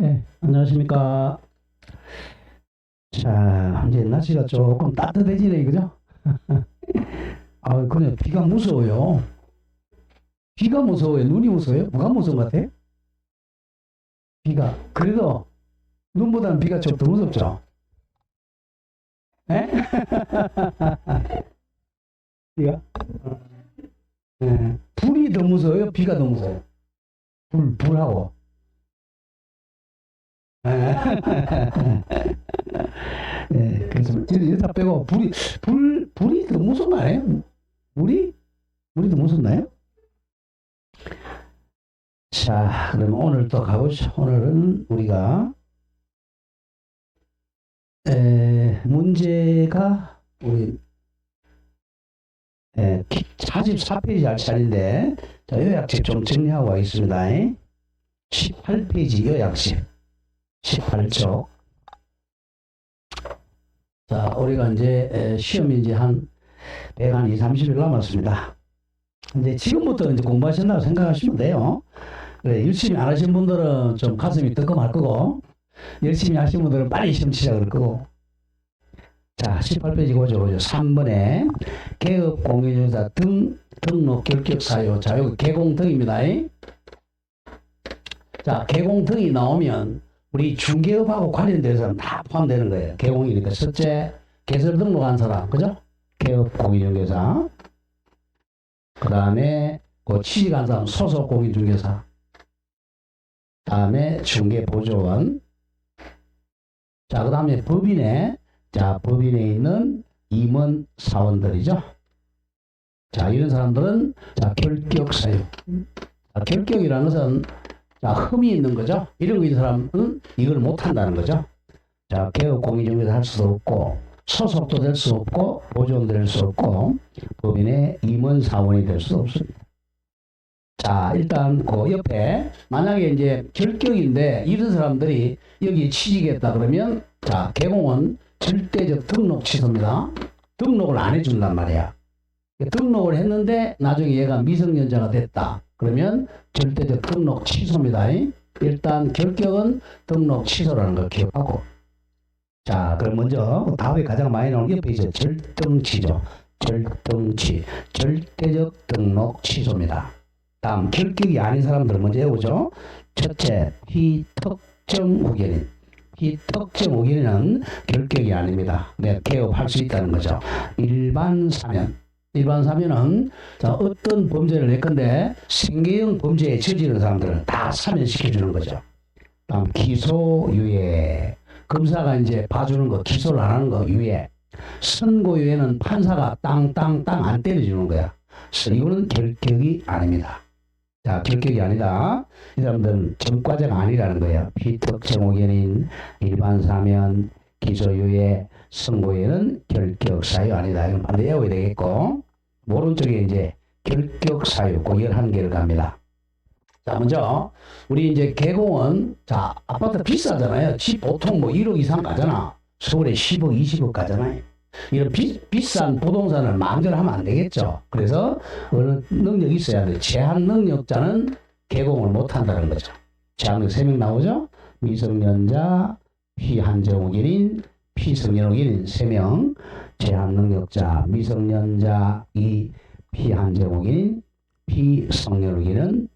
네, 안녕하십니까. 자, 이제 날씨가 조금 따뜻해지네, 그죠? 아, 그냥 비가 무서워요. 비가 무서워요? 눈이 무서워요? 뭐가 무서운 것 같아? 비가. 그래도 눈보다는 비가 좀 더 무섭죠? 예? 비가? 예. 불이 더 무서워요? 비가 더 무서워요? 불하고. 예, 그래서 여기다 빼고 불이 더 무서운 거 아니에요? 물이? 물이 더 무섭나요? 자, 그럼 오늘 또 가보죠. 오늘은 우리가 문제가 우리 44페이지 할 차례인데, 자, 요약집 좀 정리하고 가겠습니다. 18페이지 요약집 18쪽. 자, 우리가 이제 시험이 이제 한 120, 30일 남았습니다. 이제 지금부터 이제 공부하신다고 생각하시면 돼요. 그래, 열심히 안 하신 분들은 좀 가슴이 뜨끔할 거고, 열심히 하신 분들은 빨리 시험 치자 그럴 거고. 자, 18페이지 보죠. 3번에 개업 공인중개사 등록 결격 사유. 자, 여기 개공 등입니다. 자, 개공 등이 나오면 우리 중개업하고 관련된 사람 다 포함되는 거예요. 개공이니까 첫째 개설 등록한 사람, 그죠? 개업 공인중개사. 그 다음에 그 취직한 사람 소속 공인중개사. 다음에 중개보조원. 자, 그 다음에 법인에, 자, 법인에 있는 임원 사원들이죠. 자, 이런 사람들은, 자, 결격 사유. 자, 결격이라는 것은, 자, 흠이 있는 거죠. 이런 거 있는 사람은 이걸 못 한다는 거죠. 자, 개업 공인중개사 할 수도 없고, 소속도 될 수 없고, 보조원도 될 수 없고, 법인의 임원 사원이 될 수 없습니다. 자, 일단 그 옆에 만약에 이제 결격인데 이런 사람들이 여기 취직했다 그러면, 자, 개공은 절대적 등록 취소입니다. 등록을 안 해준단 말이야. 등록을 했는데 나중에 얘가 미성년자가 됐다 그러면 절대적 등록 취소입니다. 일단 결격은 등록 취소라는 걸 기억하고. 자, 그럼 먼저 다음에 가장 많이 나오는 옆에 이제 절등치죠. 절등치, 절대적 등록 취소입니다. 다음 결격이 아닌 사람들 먼저 해보죠. 첫째, 피특정 후견인. 피특정 후견인은 결격이 아닙니다. 내가 개업할 수 있다는 거죠. 일반 사면. 일반 사면은, 자, 어떤 범죄를 했건데 생계형 범죄에 저지른 사람들은 다 사면시켜주는 거죠. 다음 기소유예. 검사가 이제 봐주는 거, 기소를 안 하는 거 유예. 선고유예는 판사가 땅땅땅 안 때려주는 거야. 이거는 결격이 아닙니다. 자, 결격이 아니다. 이 사람들은 전과자가 아니라는 거예요. 피특정 후견인, 일반 사면, 기소유예, 선고유예는 결격 사유 아니다. 이건 반드시 외워야 되겠고, 오른쪽에 이제 결격 사유, 그 11개를 갑니다. 자, 먼저 우리 이제 개공은, 자, 아파트 비싸잖아요. 집 보통 뭐 1억 이상 가잖아. 서울에 10억, 20억 가잖아요. 이런 비싼 부동산을 마음대로 하면 안 되겠죠. 그래서 어느 능력이 있어야 돼. 제한 능력자는 개공을 못 한다는 거죠. 제한 능력 3명 나오죠. 미성년자, 피한정후견인, 피성년후견인 3명. 제한 능력자, 미성년자, 피한정후견인, 피성년후견인은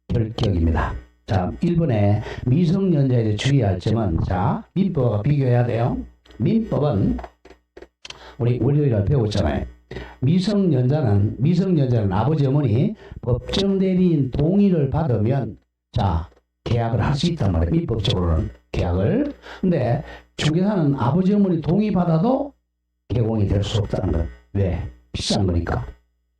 결격입니다. 자, 1번에 미성년자에 대해 주의할 점은, 자, 민법과 비교해야 돼요. 민법은 우리 월요일에 배웠잖아요. 미성년자는 아버지 어머니 법정 대리인 동의를 받으면, 자, 계약을 할 수 있단 말이에요. 민법적으로는 계약을. 근데 중개사는 아버지 어머니 동의 받아도 개공이 될 수 없다는 거예요. 왜? 비싼 거니까.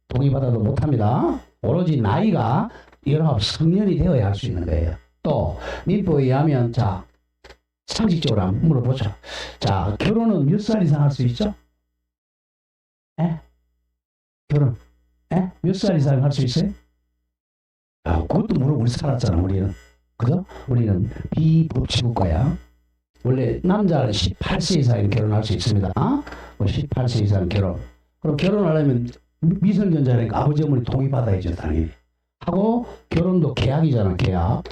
동의 받아도 못 합니다. 오로지 나이가 19 성년이 되어야 할 수 있는 거예요. 또 민법에 의하면, 자, 상식적으로 한번 물어보죠. 자, 결혼은 몇 살 이상 할 수 있죠? 결혼 몇 살 이상 할 수 있어요? 아, 그것도 모르고 우리 살았잖아. 우리는, 그죠? 우리는 비법치국가야. 원래 남자는 18세 이상 결혼할 수 있습니다. 18세 이상 결혼. 그럼 결혼하려면 미성년자니까 아버지 어머니 동의 받아야죠, 당연히. 하고 결혼도 계약이잖아. 계약.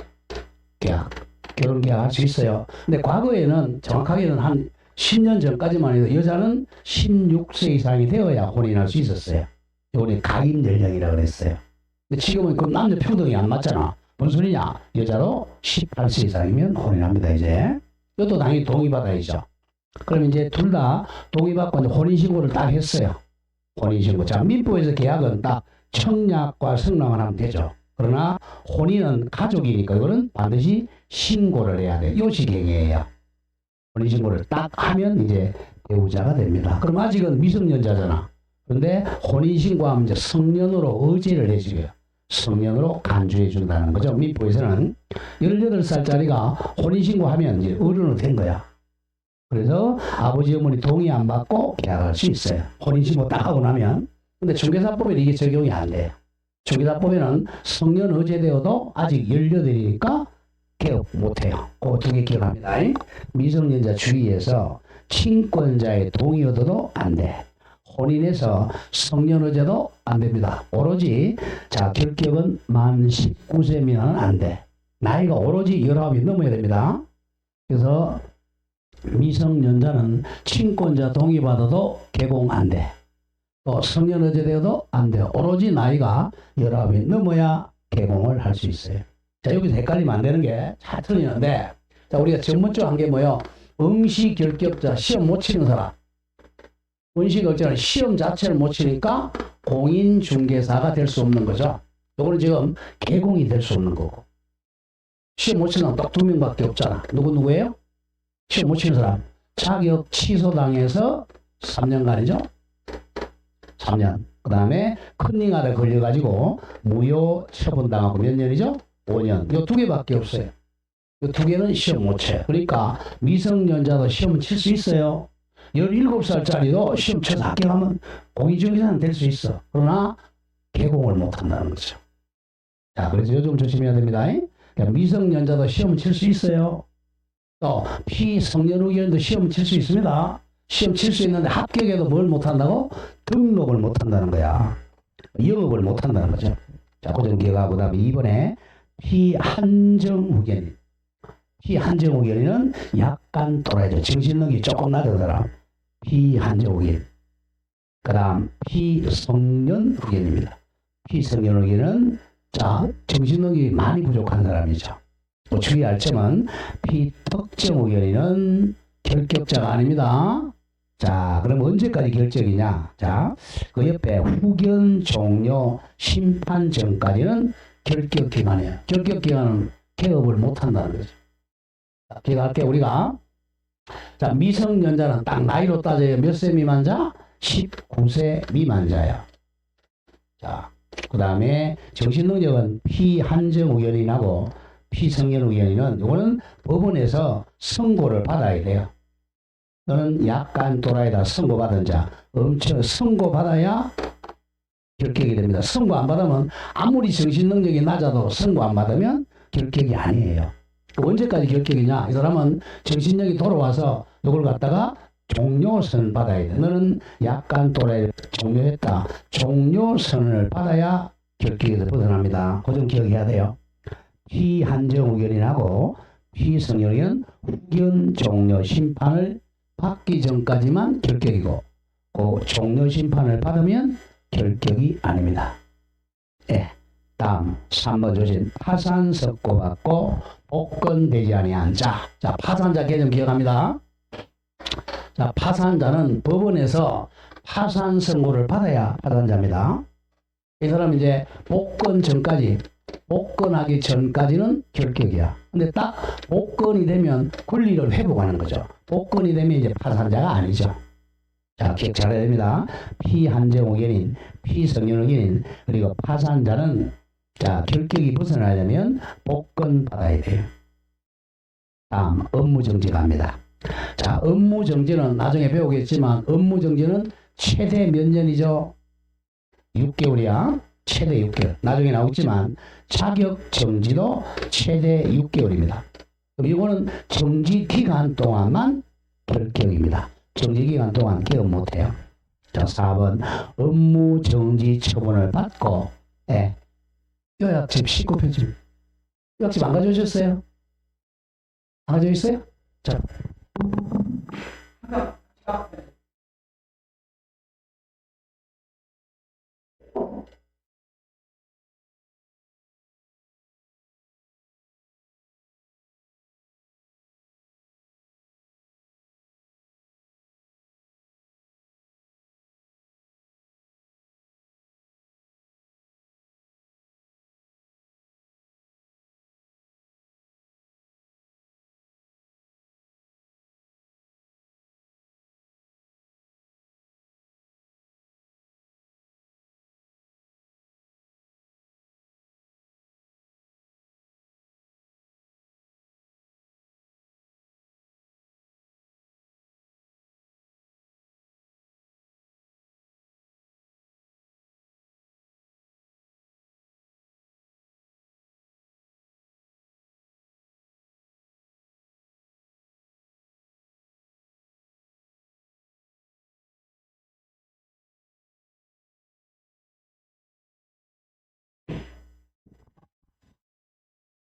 결혼 계약할 수 있어요. 근데 과거에는 정확하게는 한 10년 전까지만 해도 여자는 16세 이상이 되어야 혼인할 수 있었어요. 이번에 가임 연령이라고 그랬어요. 근데 지금은 그 남녀 평등이 안 맞잖아. 뭔 소리냐? 여자도 18세 이상이면 혼인합니다, 이제. 이것도 당연히 동의받아야죠. 그럼 이제 둘 다 동의받고 이제 혼인신고를 딱 했어요. 혼인신고. 자, 민법에서 계약은 딱 청약과 성랑을 하면 되죠. 그러나 혼인은 가족이니까 이거는 반드시 신고를 해야 돼요. 요식행위예요. 혼인신고를 딱 하면 이제 배우자가 됩니다. 그럼 아직은 미성년자잖아. 그런데 혼인신고하면 이제 성년으로 의제를 해주고요. 성년으로 간주해 준다는 거죠. 민법에서는 18살짜리가 혼인신고하면 이제 어른으로 된 거야. 그래서 아버지 어머니 동의 안 받고 계약할 수 있어요. 혼인신고 딱 하고 나면. 근데 중개사법에는 이게 적용이 안 돼요. 중개사법에는 성년 의제되어도 아직 18이니까 개업 못해요. 그 두 개 기억합니다. 미성년자 주의에서 친권자의 동의 얻어도 안 돼. 혼인해서 성년 의제도 안 됩니다. 오로지 자 결격은 만 19세 미만은 안 돼. 나이가 오로지 19이 넘어야 됩니다. 그래서 미성년자는 친권자 동의 받아도 개공 안 돼. 또 성년 의제되어도 안 돼요. 오로지 나이가 19이 넘어야 개공을 할 수 있어요. 자, 여기서 헷갈리면 안 되는 게 잘 틀리는데, 자, 우리가 전문적으로 한 게 뭐예요? 응시 결격자, 시험 못 치는 사람. 응시 결격자는 시험 자체를 못 치니까 공인중개사가 될 수 없는 거죠. 요거는 지금 개공이 될 수 없는 거고. 시험 못 치는 사람 딱 2명밖에 없잖아. 누구예요? 시험 못 치는 사람. 자격 취소당해서 3년간이죠? 3년. 그 다음에 컨닝하다 걸려가지고 무효 처분당하고 몇 년이죠? 5년. 요 두 개밖에 없어요. 요 두 개는 시험 못 쳐요. 그러니까 미성년자도 시험을 칠 수 있어요. 17살짜리도 시험 쳐서 합격하면 공인중개사는 될 수 있어. 그러나 개공을 못 한다는 거죠. 자, 그래서 요즘 조심해야 됩니다. 그러니까 미성년자도 시험을 칠 수 있어요. 또 피성년 의견도 시험을 칠 수 있습니다. 시험 칠 수 있는데 합격해도 뭘 못한다고? 등록을 못한다는 거야. 영업을 못한다는 거죠. 자, 그 점 기억하고 그다음에 이번에 피한정 의견. 피한정 의견은 약간 또라이죠. 정신력이 조금 낮은 사람. 피한정 의견. 그 다음 피성년 의견입니다. 피성년 의견은 자 정신력이 많이 부족한 사람이죠. 또 주의할 점은 피특정 의견은 결격자가 아닙니다. 자, 그럼 언제까지 결정이냐? 자, 그 옆에 후견 종료 심판 전까지는 결격 기간이에요. 결격 기간은 개업을 못 한다는 거죠. 자, 기억할게요. 우리가 자 미성년자는 딱 나이로 따져야 몇 세 미만자? 19세 미만자야. 자, 그 다음에 정신능력은 피한정 의견인하고 피성년 의견인은 이거는 법원에서 선고를 받아야 돼요. 너는 약간 또라이다 선고받은 자 엄청 선고받아야 결격이 됩니다. 선고 안 받으면 아무리 정신능력이 낮아도 선고 안 받으면 결격이 아니에요. 언제까지 결격이냐? 이 사람은 정신력이 돌아와서 이걸 갖다가 종료선을 받아야 돼. 너는 약간 또라이 종료했다. 종료선을 받아야 결격에서 벗어납니다. 그 점 기억해야 돼요. 피한정 의견인하고 피성년 의견은 후견 종료 심판을 받기 전까지만 결격이고 그 종료 심판을 받으면 결격이 아닙니다. 예. 다음 3번 조심 파산 선고받고 복권되지 아니한 자. 자, 파산자 개념 기억합니다. 자, 파산자는 법원에서 파산 선고를 받아야 파산자입니다. 이 사람 이제 복권 전까지 복권하기 전까지는 결격이야. 근데 딱 복권이 되면 권리를 회복하는 거죠. 복권이 되면 이제 파산자가 아니죠. 자, 기억 잘해야 됩니다. 피한정 의견인, 피성년 의견인, 그리고 파산자는 자, 결격이 벗어나려면 복권 받아야 돼요. 다음, 업무정지 갑니다. 자, 업무정지는 나중에 배우겠지만 업무정지는 최대 몇 년이죠? 6개월이야. 최대 6개월. 나중에 나오겠지만 자격정지도 최대 6개월입니다. 그럼 이거는 정지 기간 동안만 결격입니다. 정지 기간 동안 개업 못해요. 자, 4번 업무정지 처분을 받고 요약집 19편집 요약집 안 가져오셨어요? 나눠져 있어요? 자.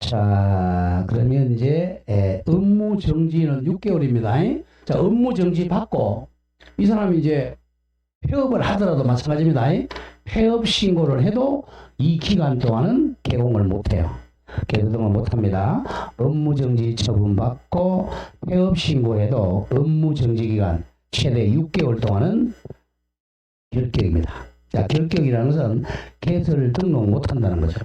자, 그러면 이제 업무 정지는 6개월입니다. 자, 업무 정지 받고 이 사람이 이제 폐업을 하더라도 마찬가지입니다. 폐업 신고를 해도 이 기간 동안은 개공을 못해요. 개동을 못합니다. 업무 정지 처분받고 폐업 신고해도 업무 정지 기간 최대 6개월 동안은 결격입니다. 자, 결격이라는 것은 개설 등록 못한다는 거죠.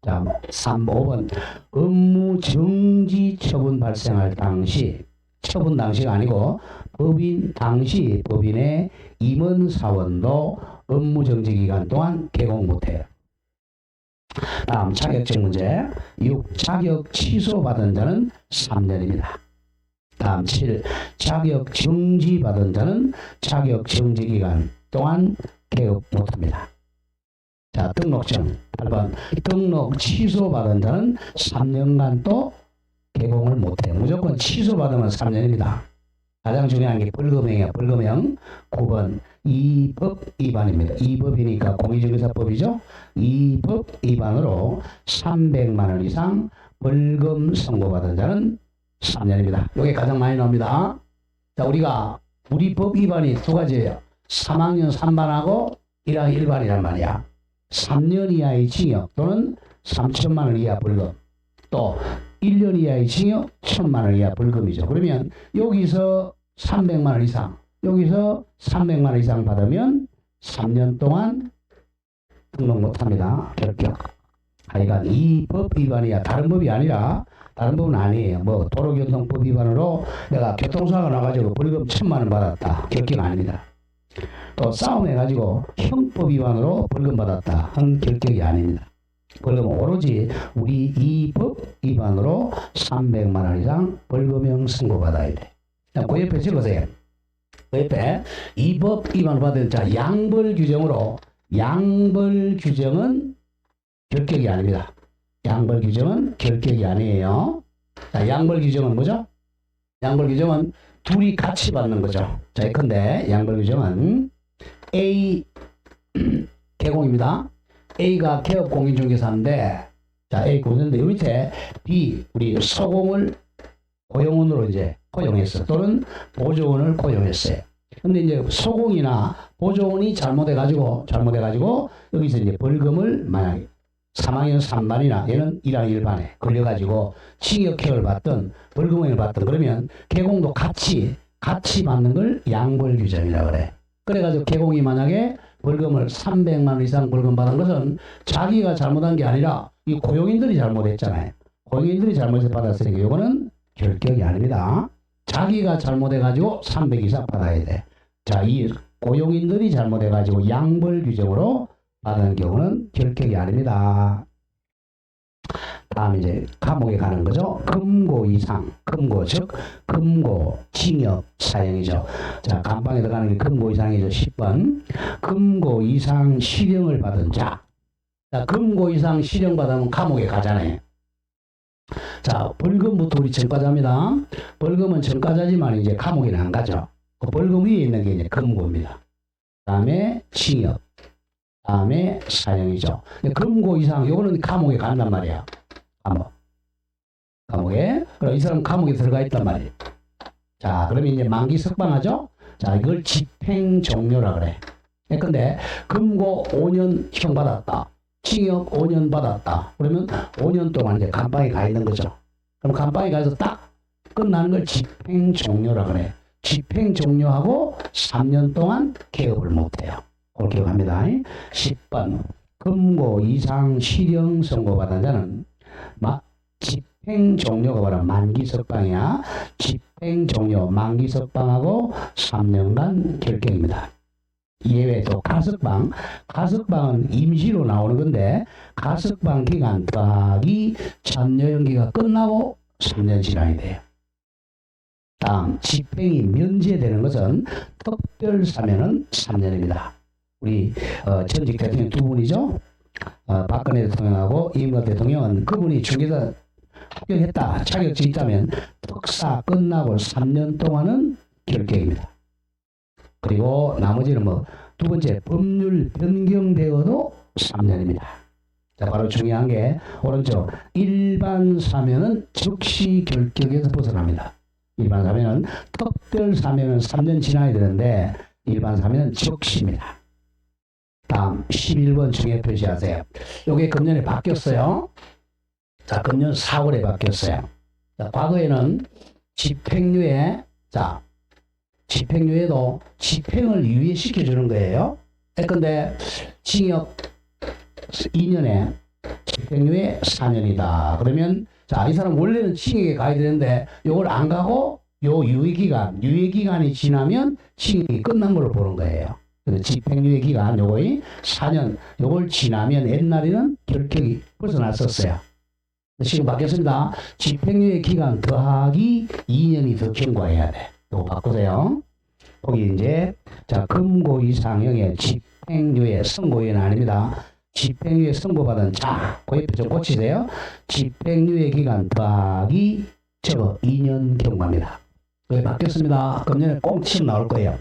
자, 5번 업무 정지 처분 발생할 당시, 처분 당시가 아니고 법인 당시 법인의 임원 사원도 업무 정지 기간 동안 개공 못해요. 다음 자격증 문제. 6. 자격 취소받은 자는 3년입니다. 다음 7. 자격 정지 받은 자는 자격 정지 기간 동안 개업 못합니다. 자, 등록증 8번 등록 취소받은 자는 3년간 또 개공을 못해요. 무조건 취소받으면 3년입니다. 가장 중요한 게 벌금형이에요. 벌금형. 9번 이 법 위반입니다. 이 법이니까 공인중개사법이죠. 이 법 위반으로 300만 원 이상 벌금 선고받은 자는 3년입니다. 이게 가장 많이 나옵니다. 자, 우리 법 위반이 두 가지예요. 3학년 3반하고 1학년 1반이란 말이야. 3년 이하의 징역 또는 3천만 원 이하 벌금, 또 1년 이하의 징역 1,000만 원 이하 벌금이죠. 그러면 여기서 300만 원 이상, 여기서 300만 원 이상 받으면 3년 동안 등록 못합니다. 결격. 하여간 이 법 위반이야. 다른 법이 아니라, 다른 법은 아니에요. 뭐 도로교통법 위반으로 내가 교통사고가 나가지고 벌금 1,000만 원 받았다. 결격 아닙니다. 또 싸움해가지고 형법 위반으로 벌금 받았다. 결격이 아닙니다. 벌금은 오로지 우리 이 법 위반으로 300만 원 이상 벌금형 선고받아야 돼. 그 옆에 적으세요. 그 옆에 이 법 위반을 받은 자 양벌 규정으로, 양벌 규정은 결격이 아닙니다. 양벌 규정은 결격이 아니에요. 자, 양벌 규정은 뭐죠? 양벌 규정은 둘이 같이 받는 거죠. 자, 예컨대 양벌 규정은 A 개공입니다. A가 개업 공인중개사인데, 자, A 공인인데 요 밑에 B 우리 소공을 고용원으로 이제 고용했어. 또는 보조원을 고용했어요. 근데 이제 소공이나 보조원이 잘못해가지고 여기서 이제 벌금을 만약에 3학년 3반이나 얘는 1학년 1반에 걸려가지고 징역형을 받든 벌금형을 받든 그러면 개공도 같이 받는 걸 양벌 규정이라고 그래. 그래가지고 개공이 만약에 벌금을 300만 원 이상 벌금 받은 것은 자기가 잘못한 게 아니라 이 고용인들이 잘못했잖아요. 고용인들이 잘못해서 받았으니까 이거는 결격이 아닙니다. 자기가 잘못해가지고 300 이상 받아야 돼. 자, 이 고용인들이 잘못해가지고 양벌 규정으로 받은 경우는 결격이 아닙니다. 다음 이제 감옥에 가는 거죠. 금고 이상, 금고 즉 금고, 징역, 사형이죠. 자, 감방에 들어가는 게 금고 이상이죠. 10번 금고 이상 실형을 받은 자. 자, 금고 이상 실형 받으면 감옥에 가잖아요. 자, 벌금부터 우리 전과자입니다. 벌금은 전과자지만 이제 감옥에는 안 가죠. 그 벌금 위에 있는 게 이제 금고입니다. 다음에 징역, 다음에 사형이죠. 금고 이상 요거는 감옥에 간단 말이야. 감옥에 그럼 이 사람 감옥에 들어가 있단 말이에요. 자, 그러면 이제 만기 석방하죠? 자, 이걸 집행 종료라 그래. 근데 금고 5년 형 받았다. 징역 5년 받았다. 그러면 5년 동안 이제 감방에 가 있는 거죠. 그럼 감방에 가서 딱 끝나는 걸 집행 종료라 그래. 집행 종료하고 3년 동안 개업을 못해요. 그걸 기억합니다. 10번 금고 이상 실형 선고받은 자는 집행 종료가 바로 만기 석방이야. 집행 종료 만기 석방하고 3년간 결경입니다. 예외 또 가석방. 가석방은 임시로 나오는 건데 가석방 기간 더하기 잔여연기가 끝나고 3년 지나야 돼요. 다음 집행이 면제되는 것은 특별 사면은 3년입니다. 우리 전직 대통령 두 분이죠. 박근혜 대통령하고 이명박 대통령은 그분이 중개사 합격했다. 자격증이 있다면 특사 끝나고 3년 동안은 결격입니다. 그리고 나머지는 두 번째 법률 변경되어도 3년입니다. 자, 바로 중요한 게 오른쪽 일반 사면은 즉시 결격에서 벗어납니다. 일반 사면은 특별 사면은 3년 지나야 되는데 일반 사면은 즉시입니다. 다음 11번 중에 표시하세요. 요게 금년에 바뀌었어요. 자, 금년 4월에 바뀌었어요. 자, 과거에는 집행유예, 자, 집행유예도 집행을 유예시켜 주는 거예요. 근데 징역 2년에 집행유예 4년이다. 그러면 자, 이 사람 원래는 징역에 가야 되는데 요걸 안 가고 요 유예기간이 지나면 징역이 끝난 걸로 보는 거예요. 집행유예 기간 요거의 4년 요걸 지나면 옛날에는 결격이 벗어났었어요. 지금 바뀌었습니다. 집행유예 기간 더하기 2년이 더 경과해야 돼. 요거 바꾸세요. 거기 이제 자 금고 이상형의 집행유예 선고유예는 아닙니다. 집행유예 선고받은 자 그 옆에 좀 고치세요. 집행유예 기간 더하기 저거 2년 경과입니다. 여기 바뀌었습니다. 금년에 꼭 치면 나올 거예요.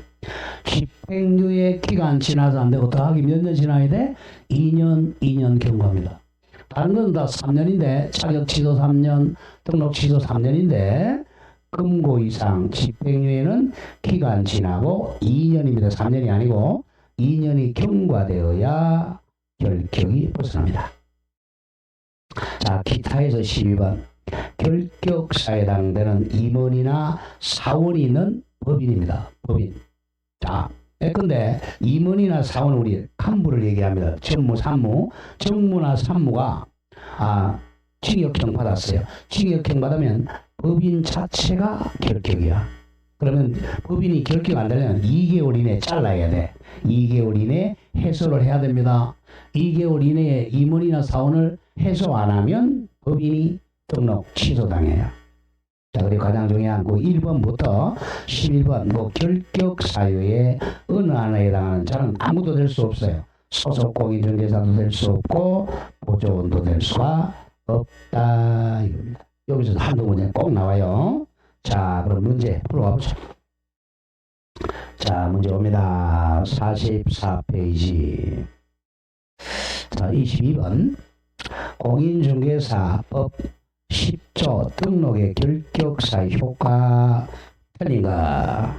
집행유예 기간 지나서 안 되고 더하기 몇 년 지나야 돼? 2년 경과입니다. 다른 건 다 3년인데 자격 취소 3년, 등록 취소 3년인데 금고 이상 집행유예는 기간 지나고 2년입니다. 3년이 아니고 2년이 경과되어야 결격이 벗어납니다. 자, 기타에서 12번 결격사에 해당되는 임원이나 사원이 있는 법인입니다. 법인. 자, 근데 임원이나 사원은 우리 간부를 얘기합니다. 정무, 산무. 정무나 산무가 징역형 받았어요. 징역형 받으면 법인 자체가 결격이야. 그러면 법인이 결격 안 되면 2개월 이내에 잘라야 돼. 2개월 이내에 해소를 해야 됩니다. 2개월 이내에 임원이나 사원을 해소 안 하면 법인이 등록 취소당해요. 자, 그리고 가장 중요한 그 1번부터 11번 결격 사유에 어느 하나에 해당하는 자는 아무도 될 수 없어요. 소속 공인중개사도 될 수 없고 보조원도 될 수가 없다. 여기서 한두 문제 꼭 나와요. 자, 그럼 문제 풀어가 보자. 자, 문제 옵니다. 44페이지. 자, 22번 공인중개사법 10조 등록의 결격사 효과 틀린가?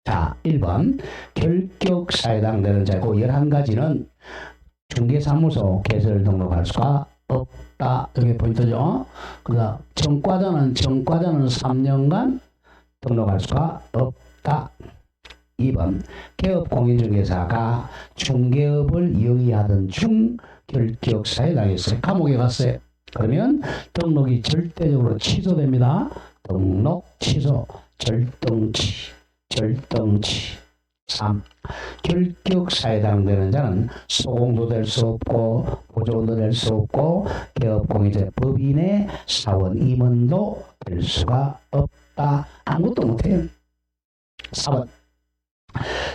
자, 1번 결격사에 해당되는 자, 그 11가지는 중개사무소 개설 등록할 수가 없다. 이게 포인트죠. 그다음 정과자는 3년간 등록할 수가 없다. 2번 개업 공인중개사가 중개업을 영위하던 중 결격사에 당했어요. 감옥에 갔어요. 그러면 등록이 절대적으로 취소됩니다. 등록 취소, 절등치. 3. 결격사에 해당되는 자는 소공도 될 수 없고 보조원도 될 수 없고 개업공인자 법인의 사원 임원도 될 수가 없다. 아무것도 못해요. 4번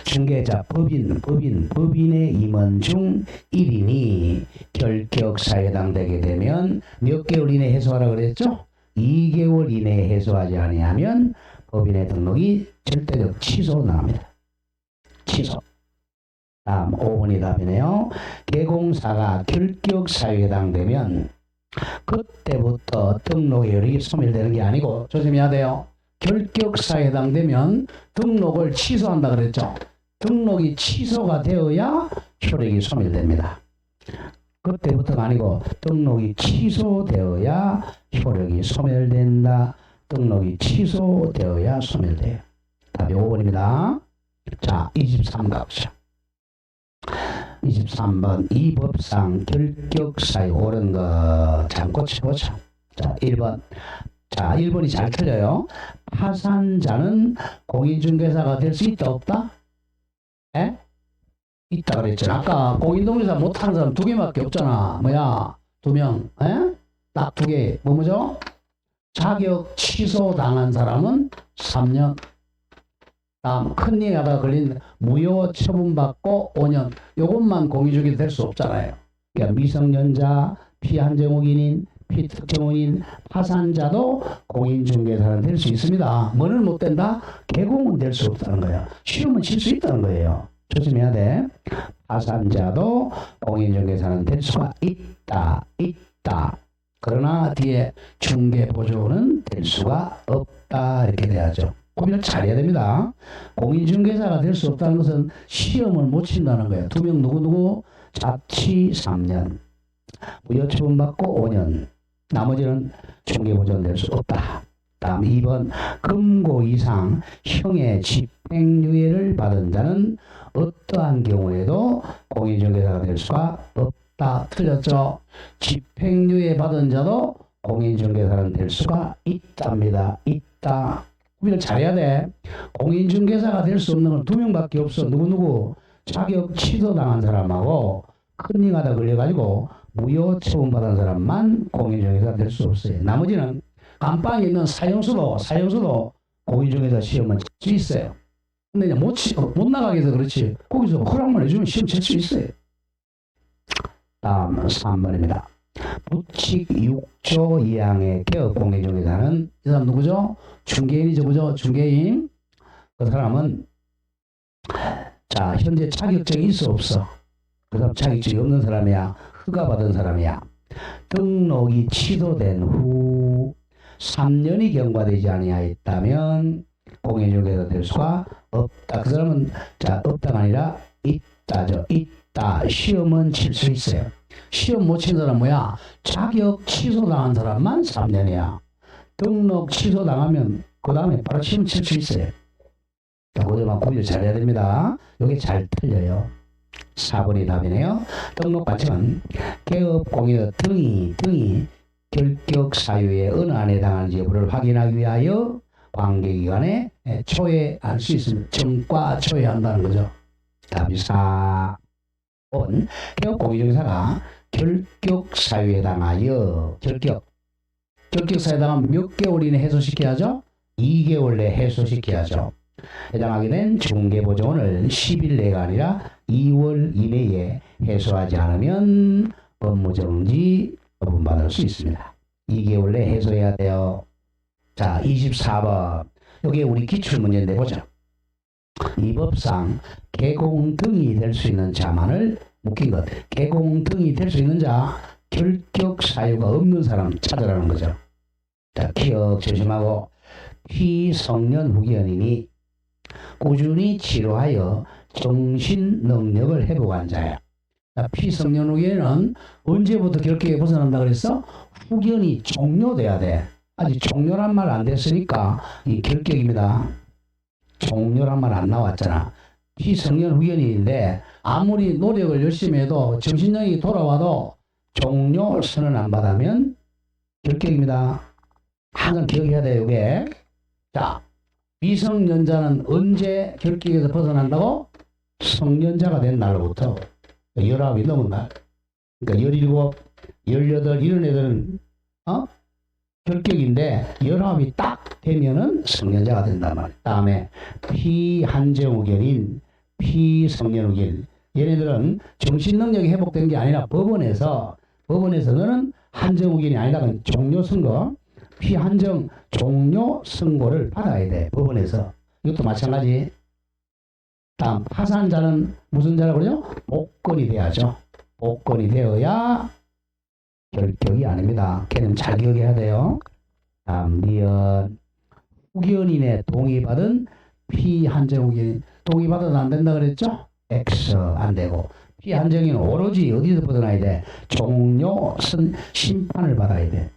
중개자 법인의 임원 중 1인이 결격사에 해당되게 되면 몇 개월 이내에 해소하라 그랬죠? 2개월 이내에 해소하지 아니하면 법인의 등록이 절대적 취소로 나갑니다. 취소. 다음 5번이 답이네요. 개공사가 결격사유에 해당되면 그때부터 등록여력이 소멸되는 게 아니고 조심해야 돼요. 결격사에 해당되면 등록을 취소한다 그랬죠. 등록이 취소가 되어야 효력이 소멸됩니다. 그때부터가 아니고 등록이 취소되어야 효력이 소멸된다. 등록이 취소되어야 소멸돼요. 답이 5번입니다. 자, 23 가보죠. 23번 이 법상 결격사에 옳은 것 잠고 쳐보죠. 자, 1번. 자, 1번이 잘 틀려요. 파산자는 공인중개사가 될 수 있다 없다? 에? 있다 그랬죠. 아까 공인중개사 못하는 사람 2개밖에 없잖아. 뭐야? 2명. 에? 딱 2개. 뭐죠? 자격 취소 당한 사람은 3년. 다음 큰일 하다 걸린 무효 처분받고 5년. 요것만 공인중개사 될 수 없잖아요. 그러니까 미성년자, 피한정옥인인, 피특정원인, 파산자도 공인중개사는 될 수 있습니다. 뭐는 못 된다? 개공은 될 수 없다는 거예요. 시험은 칠 수 있다는 거예요. 조심해야 돼. 파산자도 공인중개사는 될 수가 있다. 그러나 뒤에 중개보조는 될 수가 없다. 이렇게 돼야죠. 구별을 잘해야 됩니다. 공인중개사가 될 수 없다는 것은 시험을 못 친다는 거예요. 2명 누구 자취 3년, 무효 처분받고 5년, 나머지는 중개보조는 될 수 없다. 다음 2번 금고 이상 형의 집행유예를 받은 자는 어떠한 경우에도 공인중개사가 될 수가 없다. 틀렸죠? 집행유예 받은 자도 공인중개사는 될 수가 있답니다. 있다. 구별을 잘해야 돼. 공인중개사가 될 수 없는 건 2명밖에 없어. 누구? 자격 취소당한 사람하고 큰일하다 걸려가지고 무효 처분받은 사람만 공인중개사가 될 수 없어요. 나머지는 감방에 있는 사형수도 공인중개사 시험은 칠 수 있어요. 근데 못 나가게 해서 그렇지. 거기서 허락만 해주면 시험 칠 수 있어요. 다음 3번입니다. 부칙 6조 2항의 개업 공인중개사는 이 사람 누구죠? 중개인이죠. 그죠? 중개인. 그 사람은 자 현재 자격증이 있어 없어? 그 사람 자격증이 없는 사람이야? 허가받은 사람이야? 등록이 취소된 후 3년이 경과되지 아니하였다면 공인중개사 될 수가 없다. 그 사람은 자 없다가 아니라 있다죠. 있다. 시험은 칠 수 있어요. 시험 못 친 사람 뭐야? 자격 취소당한 사람만 3년이야. 등록 취소당하면 그 다음에 바로 시험 칠 수 있어요. 그것만 구별 잘해야 됩니다. 이게 잘 틀려요. 4번이 답이네요. 등록 과정은 개업 공여 등이 결격 사유에 어느 안에 해당하는지 여부를 확인하기 위하여 관계기관에 초회할 수 있습니다. 정과 초회한다는 거죠. 답이 4번. 개업 공인중개사가 결격 사유에 해당하여 결격 사유에 해당하면 몇 개월 이내 해소시켜야죠? 2개월 내에 해소시켜야죠. 해당하게 된 중개보조원을 10일 내가 아니라 2월 이내에 해소하지 않으면 업무정지 처분받을 수 있습니다. 2개월 내에 해소해야 돼요. 자, 24번. 여기 우리 기출문제인데 보죠. 이 법상 개공 등이 될 수 있는 자만을 묶인 것. 개공 등이 될 수 있는 자, 결격 사유가 없는 사람 찾으라는 거죠. 자, 기억 조심하고 피성년 후견인이 꾸준히 치료하여 정신 능력을 회복한 자야. 피성년 후견인은 언제부터 결격에 벗어난다 그랬어? 후견이 종료돼야 돼. 아직 종료란 말 안 됐으니까 이 결격입니다. 종료란 말 안 나왔잖아. 피성년 후견인인데 아무리 노력을 열심히 해도 정신력이 돌아와도 종료 선언 안 받으면 결격입니다. 항상 기억해야 돼요. 이게. 자, 미성년자는 언제 결격에서 벗어난다고? 성년자가 된 날로부터 19이 넘은 날. 그러니까 17, 18 이런 애들은 결격인데 19이 딱 되면은 성년자가 된단 말이에요. 다음에 피한정후견인, 피성년후견인. 얘네들은 정신능력이 회복된 게 아니라 법원에서 너는 한정후견이 아니다. 종료 선고, 피한정 종료 선고를 받아야 돼. 법원에서. 이것도 마찬가지. 다음 파산자는 무슨 자라고 그러죠? 복권이 돼야죠. 복권이 되어야 결격이 아닙니다. 걔는 잘 기억해야 돼요. 다음 니은 후견인의 동의받은 피한정 후견인 동의받아도 안 된다 그랬죠? X 안 되고 피한정인은 오로지 어디서 벗어나야 돼? 종료 심판을 받아야 돼.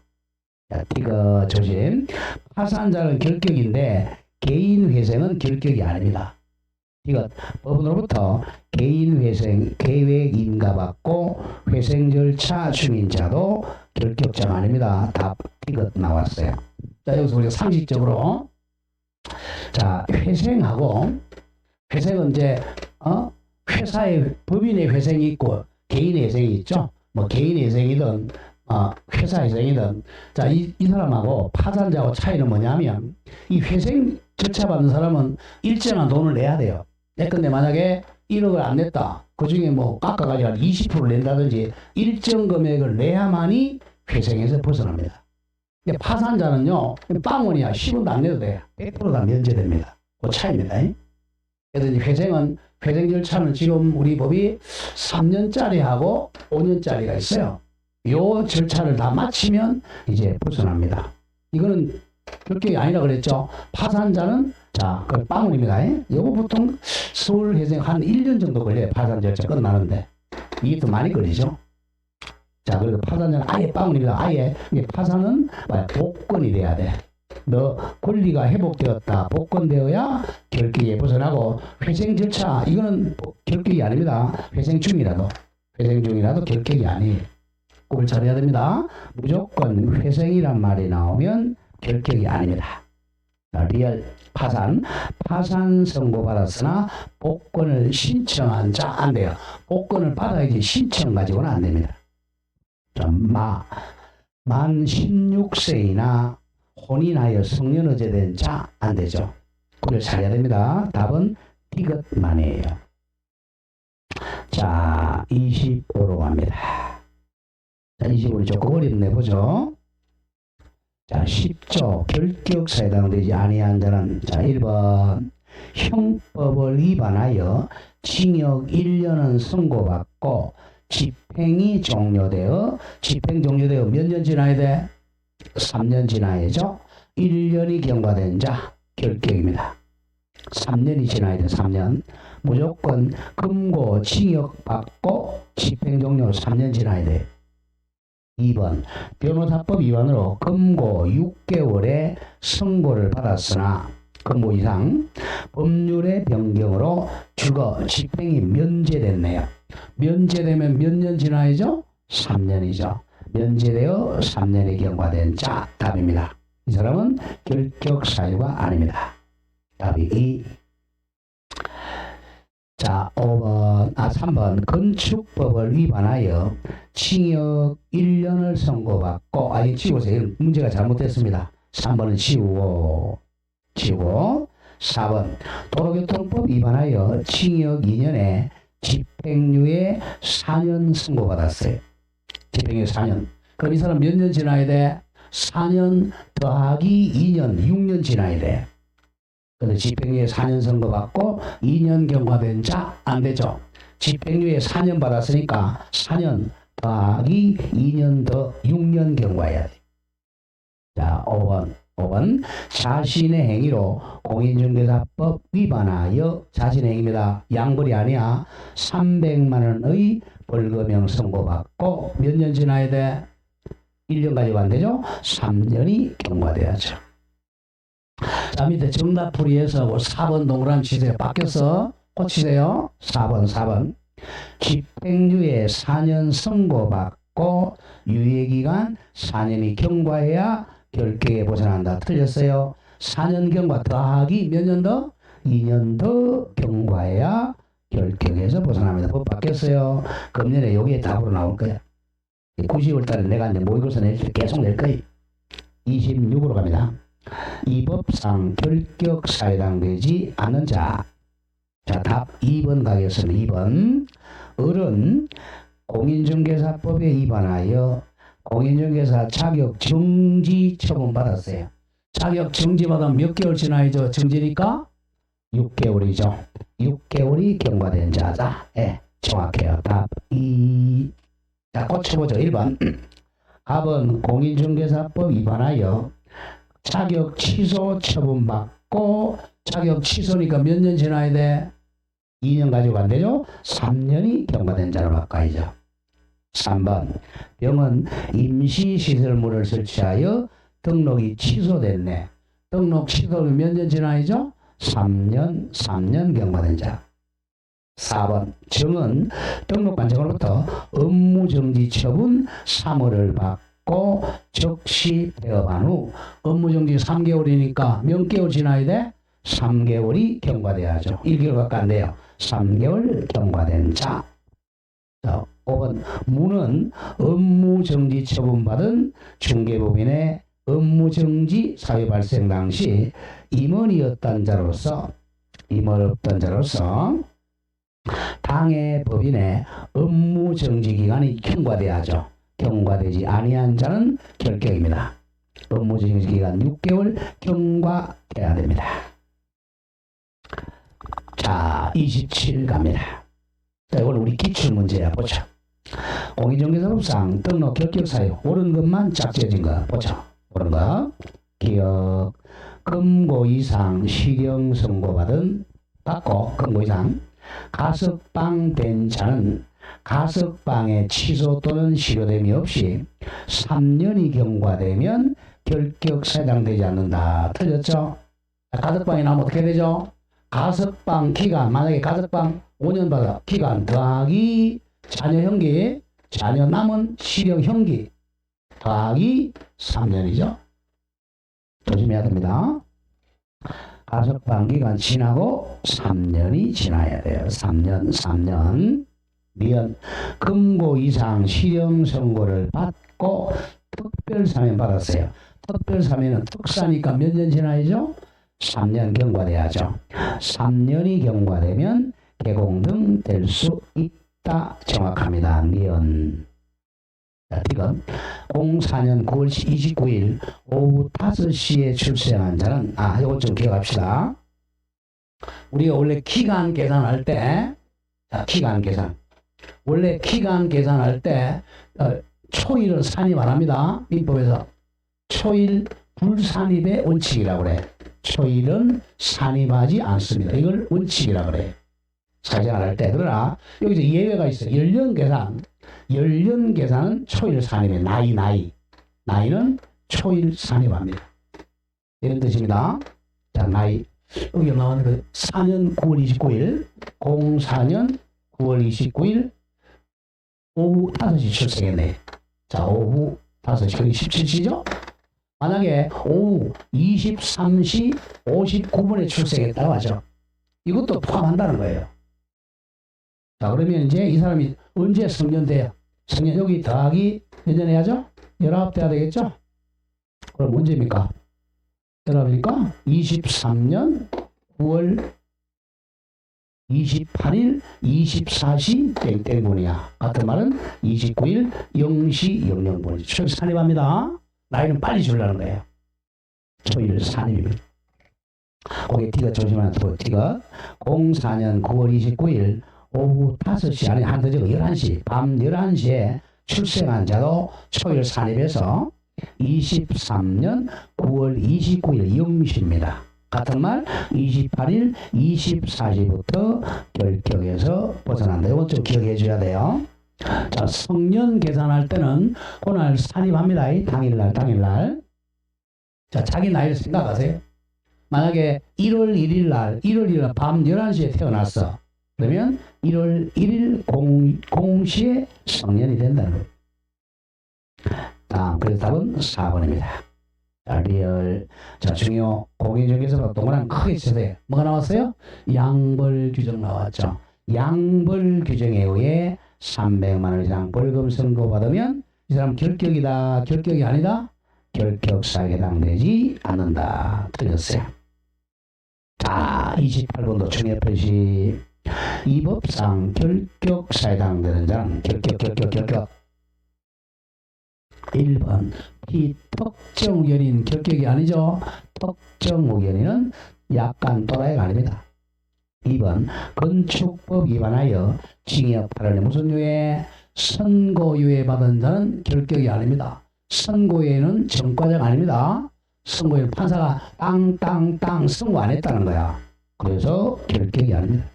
자, 이거 조심. 파산자는 결격인데 개인 회생은 결격이 아닙니다. 이거 법원으로부터 개인 회생 계획 인가받고 회생 절차 중인자도 결격자가 아닙니다. 답 이것 나왔어요. 자, 여기서 우리가 상식적으로 자 회생하고 회생은 이제 회사의 법인의 회생이 있고 개인의 회생이 있죠. 뭐 개인의 회생이든 회사 회생이든 자 이 사람하고 파산자하고 차이는 뭐냐면 이 회생 절차 받는 사람은 일정한 돈을 내야 돼요. 근데 만약에 1억을 안 냈다. 그 중에 뭐 깎아가지고 20%를 낸다든지 일정 금액을 내야만이 회생에서 벗어납니다. 근데 파산자는요, 빵원이야. 10원도 안 내도 돼. 100% 다 면제됩니다. 그 차이입니다. 그래서 이 회생 절차는 지금 우리 법이 3년짜리하고 5년짜리가 있어요. 요 절차를 다 마치면 이제 벗어납니다. 이거는 결격이 아니라 그랬죠. 파산자는 자, 그 빵원입니다. 요거 보통 서울 회생 한 1년 정도 걸려요. 파산 절차 끝나는데. 이게 더 많이 걸리죠. 자, 그래서 파산자는 아예 빵원입니다. 아예. 파산은 복권이 돼야 돼. 너 권리가 회복되었다. 복권되어야 결격에 벗어나고 회생 절차 이거는 결격이 아닙니다. 회생 중이라도 결격이 아니에요. 꼭 잘해야 됩니다. 무조건 회생이란 말이 나오면 결격이 아닙니다. 자, 리얼 파산 선고 받았으나 복권을 신청한 자 안 돼요. 복권을 받아야지 신청 가지고는 안 됩니다. 자, 만 16세이나 혼인하여 성년어제된 자 안 되죠. 그걸 잘해야 됩니다. 답은 이것만이에요. 자, 25로 갑니다. 자, 25를 조금 어렵네 보죠. 자, 10조 결격사에 해당되지 아니한 자는 자 1번 형법을 위반하여 징역 1년은 선고받고 집행이 종료되어 몇 년 지나야 돼? 3년 지나야죠. 1년이 경과된 자 결격입니다. 3년이 지나야 돼. 3년 무조건 금고 징역 받고 집행 종료 3년 지나야 돼. 2번 변호사법 위반으로 금고 6개월의 선고를 받았으나 금고 이상 법률의 변경으로 주거 집행이 면제됐네요. 면제되면 몇 년 지나야죠? 3년이죠. 면제되어 3년이 경과된 자 답입니다. 이 사람은 결격 사유가 아닙니다. 답이 2. 자, 3번 건축법을 위반하여 징역 1년을 선고받고 지우세요. 문제가 잘못됐습니다. 3번은 지우고 4번 도로교통법 위반하여 징역 2년에 집행유예 4년 선고받았어요. 집행유예 4년. 그럼 이 사람 몇 년 지나야 돼? 4년 더하기 2년 6년 지나야 돼. 그래서 집행유예 4년 선고받고 2년 경과된 자 안 되죠. 집행유예 4년 받았으니까 4년 더하기 2년 더 6년 경과해야 돼. 자, 5번 자신의 행위로 공인중개사법 위반하여 자신의 행위입니다. 양벌이 아니야. 300만 원의 벌금형 선고받고 몇 년 지나야 돼? 1년 가지고 안 되죠? 3년이 경과돼야죠. 자, 밑에 정답풀이에서 4번 동그라미 치세요. 바뀌었어? 고치세요. 4번. 집행유예 4년 선고받고 유예기간 4년이 경과해야 결격에 벗어난다. 틀렸어요. 4년 경과 더하기 몇 년 더? 2년 더 경과해야 결격에서 벗어납니다. 법 바뀌었어요. 금년에 여기에 답으로 나올 거야. 90월 달에 내가 이제 모의고사 낼 때 계속 낼 거야. 26으로 갑니다. 이 법상 결격사에 해당되지 않는 자. 자, 답 2번 가겠습니다. 2번. 어른 공인중개사법에 위반하여 공인중개사 자격 정지 처분 받았어요. 자격 정지 받으면 몇 개월 지나야죠? 정지니까 6개월이죠. 6개월이 경과된 자자. 정확해요. 답 2. 자, 고쳐보죠. 1번. 갑은 공인중개사법 위반하여 자격 취소 처분받고 자격 취소니까 몇 년 지나야 돼? 2년 가지고 안 되죠? 3년이 경과된 자로 바꿔야죠. 3번 병은 임시시설물을 설치하여 등록이 취소됐네. 등록 취소는 몇 년 지나야죠? 3년 경과된 자. 4번 정은 등록관청으로부터 업무정지 처분 3월을 받고 즉시 폐업한 후 업무정지 3개월이니까 몇 개월 지나야 돼? 3개월이 경과돼야죠. 1개월밖에 안 돼요. 3개월 경과된 자. 자, 5번 무는 업무정지 처분받은 중개법인의 업무정지 사유 발생 당시 임원이었던 자로서 당해 법인의 업무정지 기간이 경과돼야죠. 경과되지 아니한 자는 결격입니다. 업무정지 기간 6개월 경과돼야 됩니다. 자, 27 갑니다. 자, 이건 우리 기출문제야. 보죠. 공인중개사법상 등록 결격 사유 옳은 것만 짝지어진 거 보죠. 옳은 거. 기억 금고 이상 실형 선고받은 받고 금고 이상 가석방 된 자는 가석방의 취소 또는 실효됨이 없이 3년이 경과되면 결격 사유되지 않는다. 틀렸죠? 가석방이 나오면 어떻게 되죠? 가석방 기간, 만약에 가석방 5년 받아 기간 더하기 자녀 형기, 자녀 남은 실형 형기 더하기 3년이죠. 조심해야 됩니다. 가석방 기간 지나고 3년이 지나야 돼요. 3년. 미연 금고 이상 실형 선고를 받고 특별사면 받았어요. 특별사면은 특사니까 몇 년 지나야죠? 3년 경과돼야죠. 3년이 경과되면 개공등 될 수 있다. 정확합니다. 미연. 자, 이건 04년 9월 29일 오후 5시에 출생한 자는 이것 좀 기억합시다. 우리가 원래 기간 계산할 때 기간 계산 원래 기간 계산할 때 초일을 산입 안 합니다. 민법에서 초일 불산입의 원칙이라고 그래. 초일은 산입하지 않습니다. 이걸 원칙이라고 그래. 사생활 할 때. 그러나 여기서 예외가 있어요. 연령 계산은 초일 산입에 나이는 초일 산입합니다. 이런 뜻입니다. 자, 나이 여기 나오는 그 4년 9월 29일 04년 9월 29일 오후 5시 출생했네. 자, 오후 5시 그게 17시죠? 만약에 오후 23시 59분에 출생했다고 하죠. 이것도 포함한다는 거예요. 자, 그러면 이제 이 사람이 언제 성년돼요? 성년 여기 더하기 몇 년 해야죠? 19 돼야 되겠죠? 그럼 언제입니까? 19이니까 23년 9월 28일 24시 땡땡분이야. 같은 말은 29일 0시 00분이죠. 초일 산입합니다. 나이는 빨리 주려는 거예요. 초일 산입입니다. 거기에 T가 조심하는 T가 04년 9월 29일 오후 5시 아니 한 더지고 11시 밤 11시에 출생한 자도 초일 산입해서 23년 9월 29일 0시입니다. 같은 말 28일 24시부터 결격에서 벗어난다. 이건 좀 기억해 줘야 돼요. 자, 성년 계산할 때는 그날 산입합니다. 당일날. 자, 자기 나이를 생각하세요. 만약에 1월 1일 밤 11시에 태어났어. 그러면 1월 1일 0시에 성년이 된다는 거예요. 다음, 그래서 답은 4번입니다. 자, 리얼. 자, 중요 공인중개사법 동그라미 크게 치세요. 뭐가 나왔어요? 양벌 규정 나왔죠. 양벌 규정에 의해 300만 원 이상 벌금 선고받으면 이 사람 결격이다. 결격이 아니다. 결격사에 해당되지 않는다. 틀렸어요. 자, 28번도 중요 표시. 이 법상 결격사에 해당되는 자는 결격. 1번 비특정 의견인 결격이 아니죠. 특정 의견인은 약간 또라이가 아닙니다. 2번 건축법 위반하여 징역 8년에 무슨 유예? 선고유예 받은 자는 결격이 아닙니다. 선고에는 전과자가 아닙니다. 선고에는 판사가 땅땅땅 선고 안 했다는 거야. 그래서 결격이 아닙니다.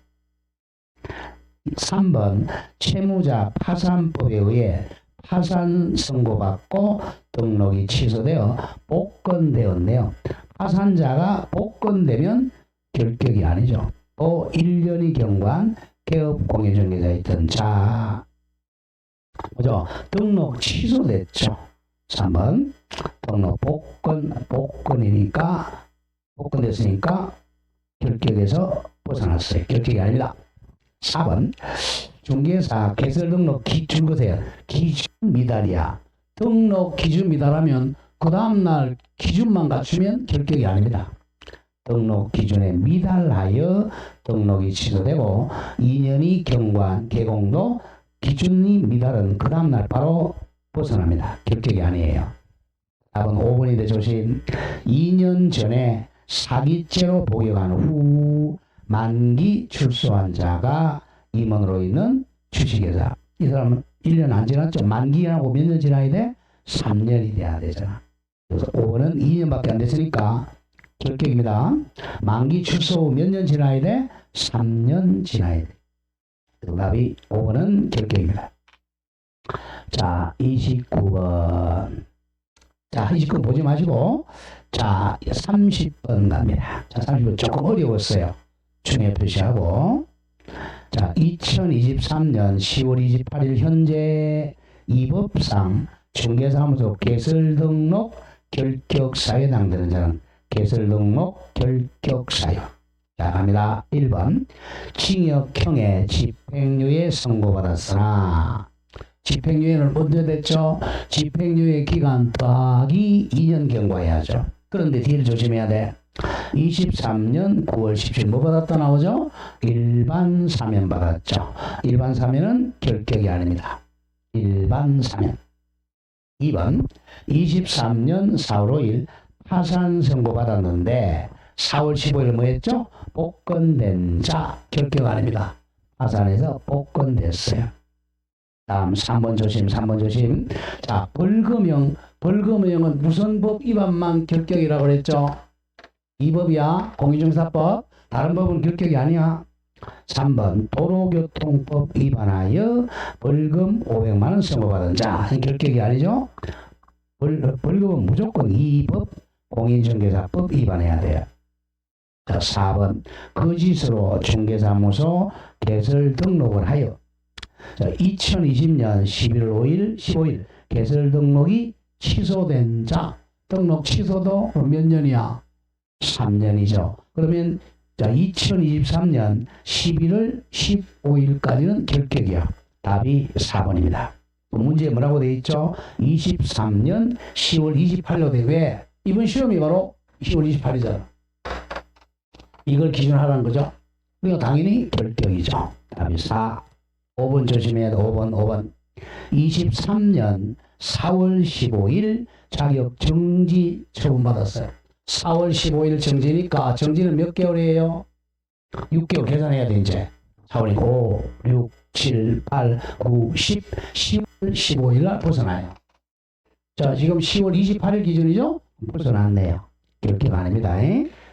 3번 채무자 파산법에 의해 파산 선고받고 등록이 취소되어 복권되었네요. 파산자가 복권되면 결격이 아니죠. 또 1년이 경과한 개업 공인중개사 있던 자 뭐죠? 등록 취소됐죠. 3번 등록 복권이니까 복권됐으니까 결격에서 벗어났어요. 결격이 아닙니다. 4번 중개사 개설 등록 기준 보세요. 기준 미달이야. 등록 기준 미달하면 그 다음날 기준만 갖추면 결격이 아닙니다. 등록 기준에 미달하여 등록이 취소되고 2년이 경과한 개공도 기준이 미달은 그 다음날 바로 벗어납니다. 결격이 아니에요. 답은 5번인데 조심. 2년 전에 사기죄로 복역한 후 만기 출소한 자가 임원으로 있는 주식회사. 이 사람은 1년 안 지났죠. 만기하고 몇 년 지나야 돼? 3년이 돼야 되잖아. 그래서 5번은 2년밖에 안 됐으니까 결격입니다. 만기 출소 후 몇 년 지나야 돼? 3년 지나야 돼. 정답이 5번은 결격입니다. 자, 29번. 자, 29번 보지 마시고, 자, 30번 갑니다. 자, 30번 조금 어려웠어요. 중에 표시하고. 자, 2023년 10월 28일 현재 이 법상 중개사무소 개설 등록 결격 사유에 해당되는 자는 개설 등록 결격 사유. 자, 갑니다. 1번. 징역형의 집행유예 선고받았으나 집행유예는 언제 됐죠? 집행유예 기간 더하기 2년 경과해야죠. 그런데 뒤를 조심해야 돼. 23년 9월 17일 뭐 받았다 나오죠? 일반 사면 받았죠. 일반 사면은 결격이 아닙니다. 일반 사면. 2번 23년 4월 5일 파산 선고 받았는데 4월 15일 뭐 했죠? 복권된 자 결격 아닙니다. 파산해서 복권됐어요. 다음 3번 조심. 3번 조심. 자, 벌금형은 무슨 법 위반만 결격이라고 그랬죠? 이 법이야. 공인중개사법. 다른 법은 결격이 아니야. 3번 도로교통법 위반하여 벌금 500만 원 선고받은 자 결격이 아니죠. 벌금은 무조건 이 법 공인중개사법 위반해야 돼요. 자, 4번 거짓으로 중개사무소 개설 등록을 하여 자, 2020년 11월 5일 15일 개설 등록이 취소된 자 등록 취소도 몇 년이야? 3년이죠. 그러면 자, 2023년 11월 15일까지는 결격이야. 답이 4번입니다. 문제에 뭐라고 되어 있죠? 23년 10월 28일로 돼. 왜? 이번 시험이 바로 10월 28일이잖아. 이걸 기준하라는 거죠. 그러니까 당연히 결격이죠. 답이 4. 5번 조심해야 돼. 5번. 23년 4월 15일 자격 정지 처분받았어요. 4월 15일 정지니까 정지는 몇 개월이에요? 6개월 계산해야 돼 이제. 4월이니까 5, 6, 7, 8, 9, 10, 10월 15일 날 벗어나요. 자, 지금 10월 28일 기준이죠? 벗어났네요. 결격 아닙니다.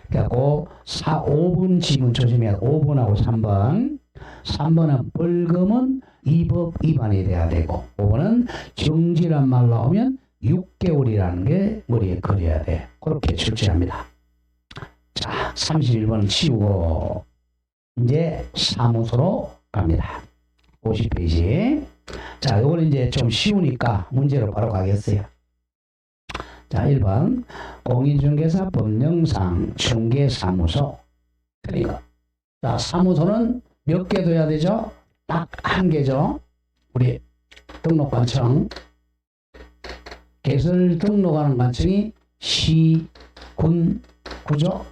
그래갖고 5번 지문 조심해야 돼. 5번하고 3번. 3번은 벌금은 이 법 위반이 돼야 되고 5번은 정지란 말 나오면 6개월이라는 게 머리에 그려야 돼. 그렇게 출제합니다. 자, 31번 치우고 이제 사무소로 갑니다. 50페이지. 자, 이거는 이제 좀 쉬우니까 문제로 바로 가겠어요. 자, 1번 공인중개사 법령상 중개사무소. 그러니까 자, 사무소는 몇 개 둬야 되죠? 딱 한 개죠. 우리 등록관청. 개설 등록하는 관청이 시, 군, 구죠.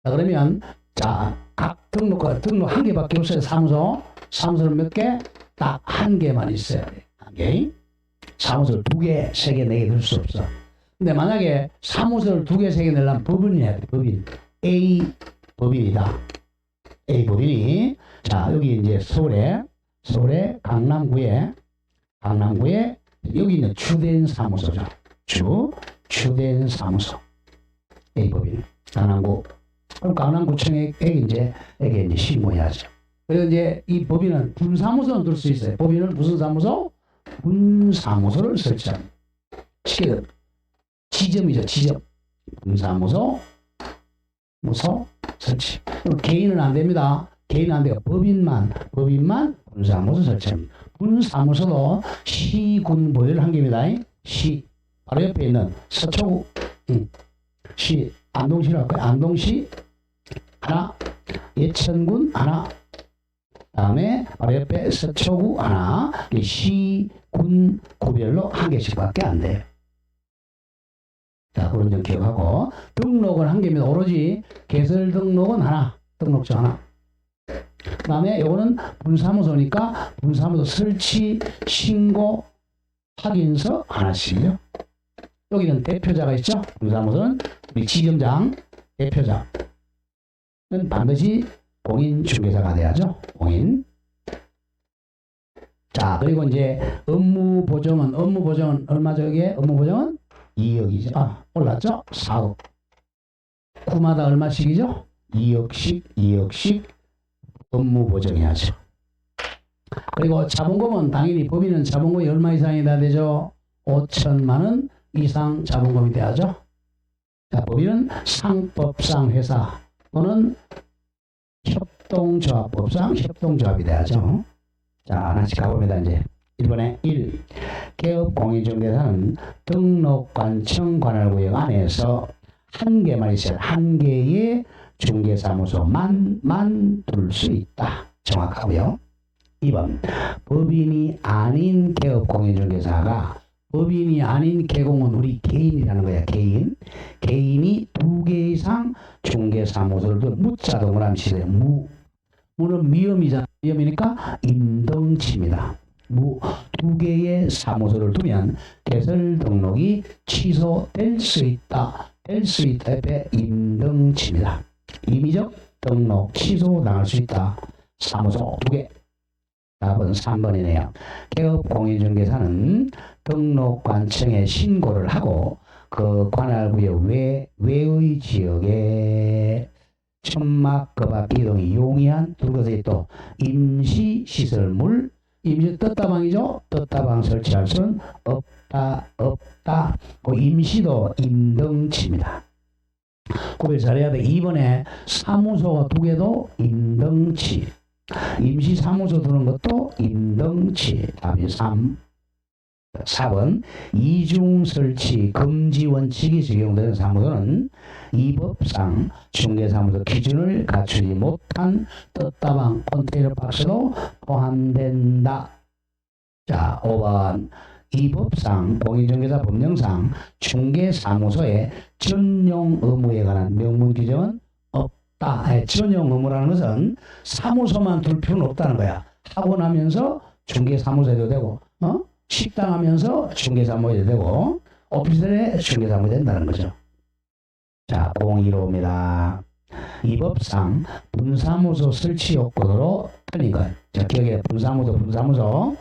자, 그러면 자, 각 등록 한 개밖에 없어요. 사무소는 몇 개? 딱 한 개만 있어야 돼. 한 개. 사무소를 2개, 3개, 4개 넣을 수 없어. 근데 만약에 사무소를 2개, 3개 내려면 법인해야 돼. 법인. A 법인이다. A 법인이. 자, 여기 이제 서울에 강남구에 여기 있는 주된 사무소죠. 주된 사무소. A 법인. 강남구. 그럼 강남구청에게 이제 신고해야죠. 그래서 이제 이 법인은 분사무소는 둘 수 있어요. 법인은 무슨 사무소? 분사무소를 설치합니다. 쉽게 지점이죠. 지점. 분사무소, 무소 설치. 개인은 안 됩니다. 개인은 안 돼요. 법인만 분사무소 설치합니다. 분사무소도 시군 보유를 한 개입니다. 시 바로 옆에 있는 서초구 시 안동시라고 할까요? 안동시 하나, 예천군 하나, 다음에 바로 옆에 서초구 하나, 시군 구별로 한 개씩밖에 안 돼요. 자, 그런 점 기억하고 등록은 한 개입니다. 오로지 개설 등록은 하나, 등록증 하나. 그 다음에 요거는 분사무소니까 분사무소 설치 신고 확인서 하나씩요. 여기는 대표자가 있죠. 분사무소는 우리 지점장 대표자는 반드시 공인중개사가 돼야죠. 공인. 자, 그리고 이제 업무 보정은 얼마죠? 이게 업무 보정은 2억이죠. 아, 올랐죠? 4억. 구마다 얼마씩이죠? 2억씩 업무 보정해야죠. 그리고 자본금은 당연히 법인은 자본금이 얼마 이상이 돼야 되죠? 5천만 원 이상 자본금이 돼야죠. 자, 법인은 상법상 회사 또는 협동조합법상 협동조합이 돼야죠. 자, 하나씩 가봅니다. 이제 1번에 1. 개업공인중개사는 등록관청 관할구역 안에서 한 개만 있어요. 한 개의 중개사무소만 둘 수 있다. 정확하고요. 2번. 법인이 아닌 개업공인중개사가 법인이 아닌 개공은 우리 개인이라는 거야. 개인이 2개 이상 중개사무소를 무자 동그라미 치세요. 무는 미음이잖아. 미음이니까 임등치입니다. 2개의 사무소를 두면 개설 등록이 취소될 수 있다. 될 수 있다 옆에 임등치입니다. 임의적 등록 취소 당할 수 있다. 사무소 2개. 답은 3번이네요. 개업공인중개사는 등록관청에 신고를 하고 그 관할구역 외의 지역에 천막 그 밖 이동이 용이한 두 곳에 또 임시시설물 임시 떴다방이죠. 떴다방 설치할 수는 없다. 그 임시도 임등치입니다. 구별 잘해야 돼. 2번에 사무소가 2개도 임등치. 임시 사무소 두는 것도 임등치. 답이 3. 4번 이중 설치 금지 원칙이 적용되는 사무소는 이 법상 중개사무소 기준을 갖추지 못한 떴다방 컨테이너 박스도 포함된다. 자, 5번 이 법상 공인중개사 법령상 중개사무소의 전용 의무에 관한 명문 규정은 없다. 전용 의무라는 것은 사무소만 둘 필요는 없다는 거야. 하고 나면서 중개사무소 해도 되고 식당 하면서 중개사무소 해도 되고 오피스텔에 중개사무소 된다는 거죠. 자, 015입니다. 이 법상 분사무소 설치 요건으로 틀린 것. 자, 기억해. 분사무소.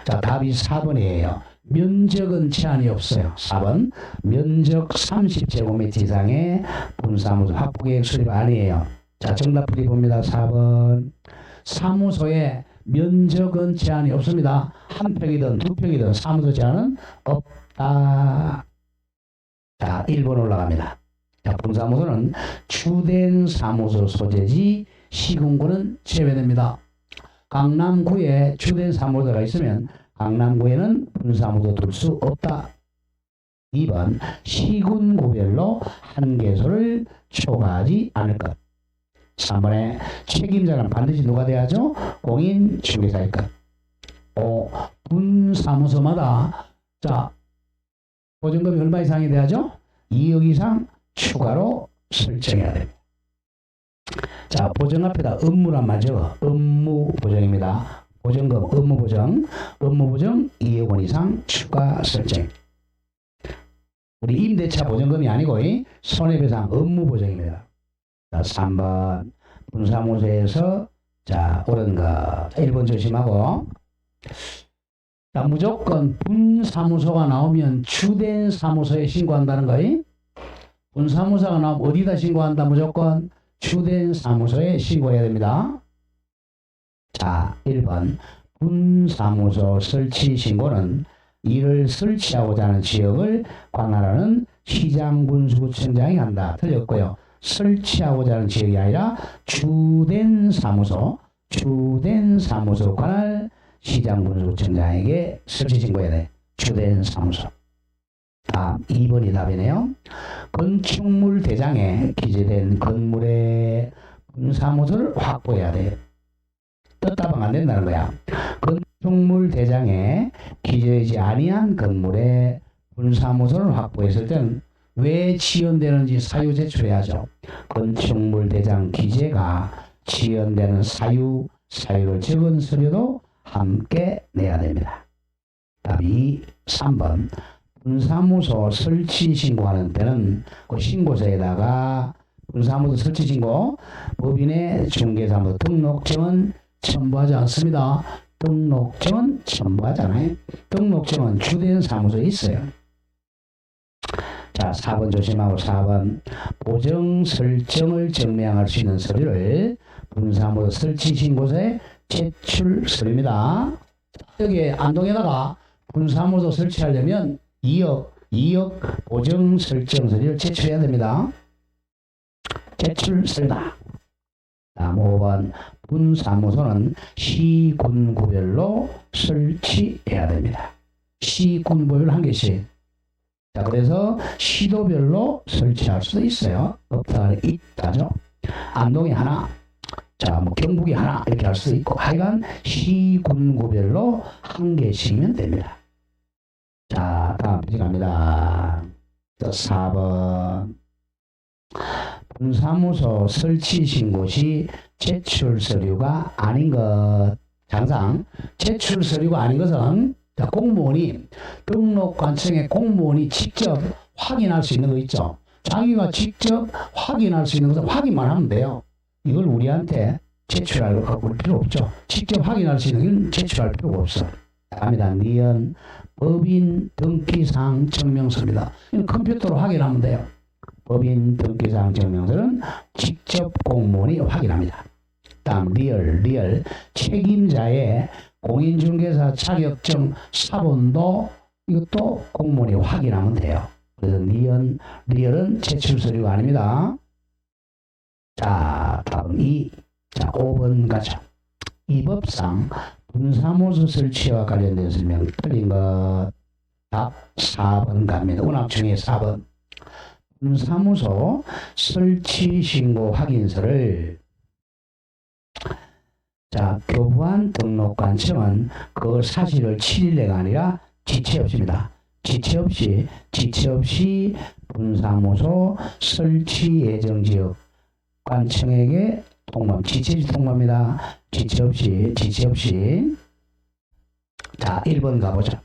자, 답이 4번이에요. 면적은 제한이 없어요. 4번. 면적 30제곱미터 이상의 분사무소 확보계획 수립 아니에요. 자, 정답 풀이 봅니다. 4번. 사무소에 면적은 제한이 없습니다. 한 평이든 두 평이든 사무소 제한은 없다. 자, 1번 올라갑니다. 자, 분사무소는 주된 사무소 소재지 시군구는 제외됩니다. 강남구에 주된 사무소가 있으면 강남구에는 분사무소 둘 수 없다. 2번 시군구별로 한 개소를 초과하지 않을 것. 3번에 책임자는 반드시 누가 돼야죠? 공인중개사일 것. 5. 분사무소마다 자 보증금이 얼마 이상이 돼야죠? 2억 이상 추가로 설정해야 됩니다. 자, 보증 앞에다 업무란 말이죠. 업무 보정입니다. 보증금 업무 보정 2억 원 이상 추가 설정. 우리 임대차 보증금이 아니고 손해배상 업무 보정입니다. 자, 3번 분사무소에서 자 옳은 거 1번 조심하고 자, 무조건 분사무소가 나오면 주된 사무소에 신고한다는 거예요. 분사무소가 나오면 어디다 신고한다? 무조건 주된 사무소에 신고해야 됩니다. 자, 1번 분사무소 설치 신고는 이를 설치하고자 하는 지역을 관할하는 시장군수구청장이 한다. 틀렸고요. 설치하고자 하는 지역이 아니라 주된 사무소 관할 시장군수구청장에게 설치 신고해야 돼. 주된 사무소. 다음 2번이 답이네요. 건축물 대장에 기재된 건물의 분사무소를 확보해야 돼. 떴다방 안 된다는 거야. 건축물 대장에 기재되지 아니한 건물의 분사무소를 확보했을 때는 왜 지연되는지 사유 제출해야죠. 건축물 대장 기재가 지연되는 사유를 적은 서류도 함께 내야 됩니다. 답이 3번. 분사무소 설치 신고하는 때는 그 신고서에다가 분사무소 설치 신고 법인의 중개사무소 등록증은 첨부하지 않습니다. 등록증은 첨부하잖아요. 등록증은 주된 사무소에 있어요. 자, 4번 조심하고 4번 보정 설정을 증명할 수 있는 서류를 분사무소 설치 신고서에 제출 서류입니다. 여기 안동에다가 분사무소 설치하려면 2억 보정 설정 서류를 제출해야 됩니다. 제출 서류다. 다음 5번 분사무소는 시군구별로 설치해야 됩니다. 시군구별 한 개씩. 자, 그래서 시도별로 설치할 수도 있어요. 없다 있다죠. 안동에 하나, 자, 뭐 경북에 하나 이렇게 할 수도 있고, 하여간 시군구별로 한 개씩이면 됩니다. 자, 다음 페이지 갑니다. 4번 분사무소 설치 신고 시 제출 서류가 아닌 것. 항상 제출 서류가 아닌 것은 공무원이 등록관청에 공무원이 직접 확인할 수 있는 거 있죠. 자기가 직접 확인할 수 있는 것은 확인만 하면 돼요. 이걸 우리한테 제출할 필요 없죠. 직접 확인할 수 있는 건 제출할 필요가 없어. 갑니다. 니은 법인 등기사항 증명서입니다. 컴퓨터로 확인하면 돼요. 법인 등기사항 증명서는 직접 공무원이 확인합니다. 다음 리얼 책임자의 공인중개사 자격증 사본도 이것도 공무원이 확인하면 돼요. 그래서 리얼은 제출 서류가 아닙니다. 자, 다음 5번 가죠. 이 법상 분사무소 설치와 관련된 설명 틀린 것. 답 4번 갑니다. 운항 중에 4번. 분사무소 설치 신고 확인서를 자, 교부한 등록관청은 그 사실을 7일내가 아니라 지체 없이입니다. 지체 없이 분사무소 설치 예정지역 관청에게 통보합니다. 지체 통보합니다. 지체 없이. 자, 1번 가보자.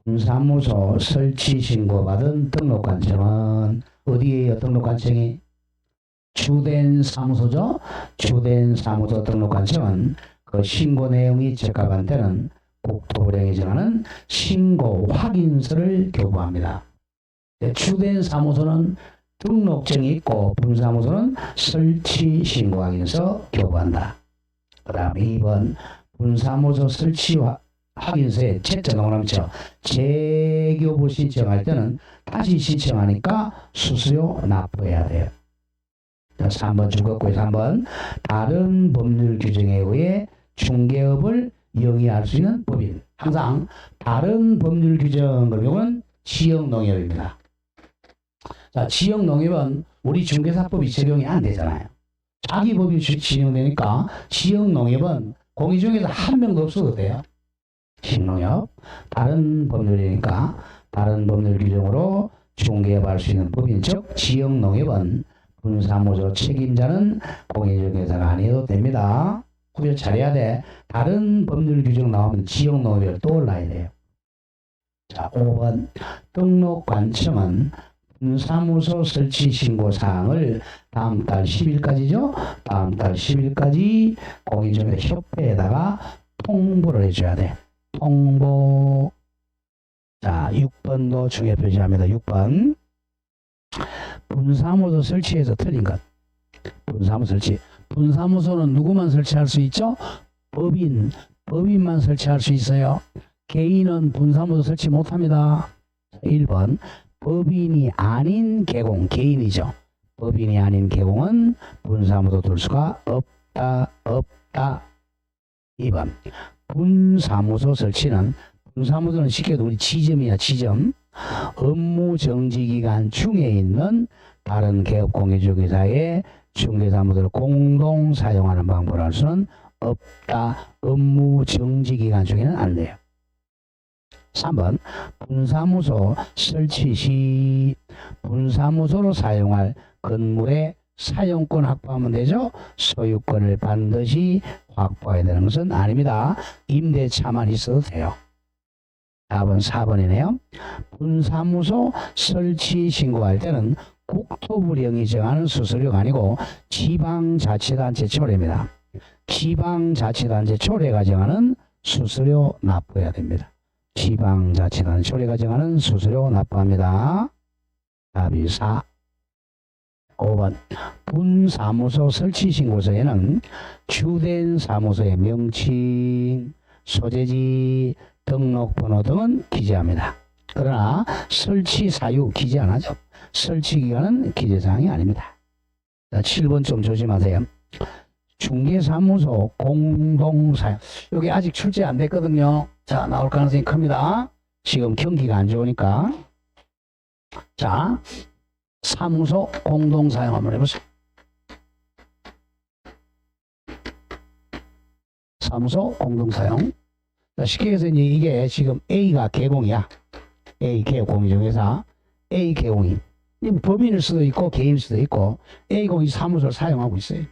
분사무소 설치 신고받은 등록관청은 어디에요? 등록관청이 주된 사무소죠. 주된 사무소 등록관청은 그 신고 내용이 적합한 때는 국토부령이 정하는 신고 확인서를 교부합니다. 주된 사무소는 등록증이 있고 분사무소는 설치 신고 확인서 교부한다. 그 다음 2번 분사무소 설치 확인서에 채점을 남죠. 재교부 신청할 때는 다시 신청하니까 수수료 납부해야 돼요. 3번 죽었고요. 3번 다른 법률 규정에 의해 중개업을 영위할 수 있는 법인. 항상 다른 법률 규정 같은 경우는 지역농협입니다. 자, 지역농협은 우리 중개사법이 적용이 안 되잖아요. 자기 법이 진행되니까 지역농협은 공의 중에서 한 명도 없어도 돼요. 신농협 다른 법률이니까 다른 법률 규정으로 중개업할 수 있는 법인, 즉 지역농협은 분사무소 책임자는 공인중개사가 아니어도 됩니다. 구별 잘해야 돼. 다른 법률 규정 나오면 지역농협을 떠올라야 돼요. 자, 5번 등록관청은 분사무소 설치 신고 사항을 다음 달 10일까지죠. 다음 달 10일까지 공인중개사 협회에다가 통보를 해줘야 돼. 통보. 자, 6번도 중요 표시합니다. 6번. 분사무소 설치해서 틀린 것. 분사무소 설치. 분사무소는 누구만 설치할 수 있죠? 법인만 설치할 수 있어요. 개인은 분사무소 설치 못합니다. 1번. 법인이 아닌 개공, 개인이죠. 법인이 아닌 개공은 분사무소 둘 수가 없다. 2번. 분사무소 설치는, 분사무소는 쉽게 우리 지점이야, 지점. 업무 정지 기간 중에 있는 다른 개업 공유주기사의 중개사무소를 공동 사용하는 방법을 할 수는 없다. 업무 정지 기간 중에는 안 돼요. 3번. 분사무소 설치 시 분사무소로 사용할 건물의 사용권 확보하면 되죠. 소유권을 반드시 확보해야 되는 것은 아닙니다. 임대차만 있어도 돼요. 답은 4번이네요. 분사무소 설치 신고할 때는 국토부령이 정하는 수수료가 아니고 지방자치단체 조례입니다. 지방자치단체 조례가 정하는 수수료 납부해야 됩니다. 지방자치단체 조례가 정하는 수수료 납부합니다. 답이 4. 5번. 분사무소 설치 신고서에는 주된 사무소의 명칭, 소재지, 등록번호 등은 기재합니다. 그러나 설치 사유 기재 안 하죠. 설치 기간은 기재사항이 아닙니다. 자, 7번 좀 조심하세요. 중개사무소 공동사용. 여기 아직 출제 안 됐거든요. 자, 나올 가능성이 큽니다. 지금 경기가 안 좋으니까. 자, 사무소 공동사용 한번 해보세요. 사무소 공동사용. 자, 쉽게 해서 이제 이게 지금 A가 개공이야. A 개업 공유중개사. A 개공이. 법인일 수도 있고 개인일 수도 있고 A 공이 사무소를 사용하고 있어요.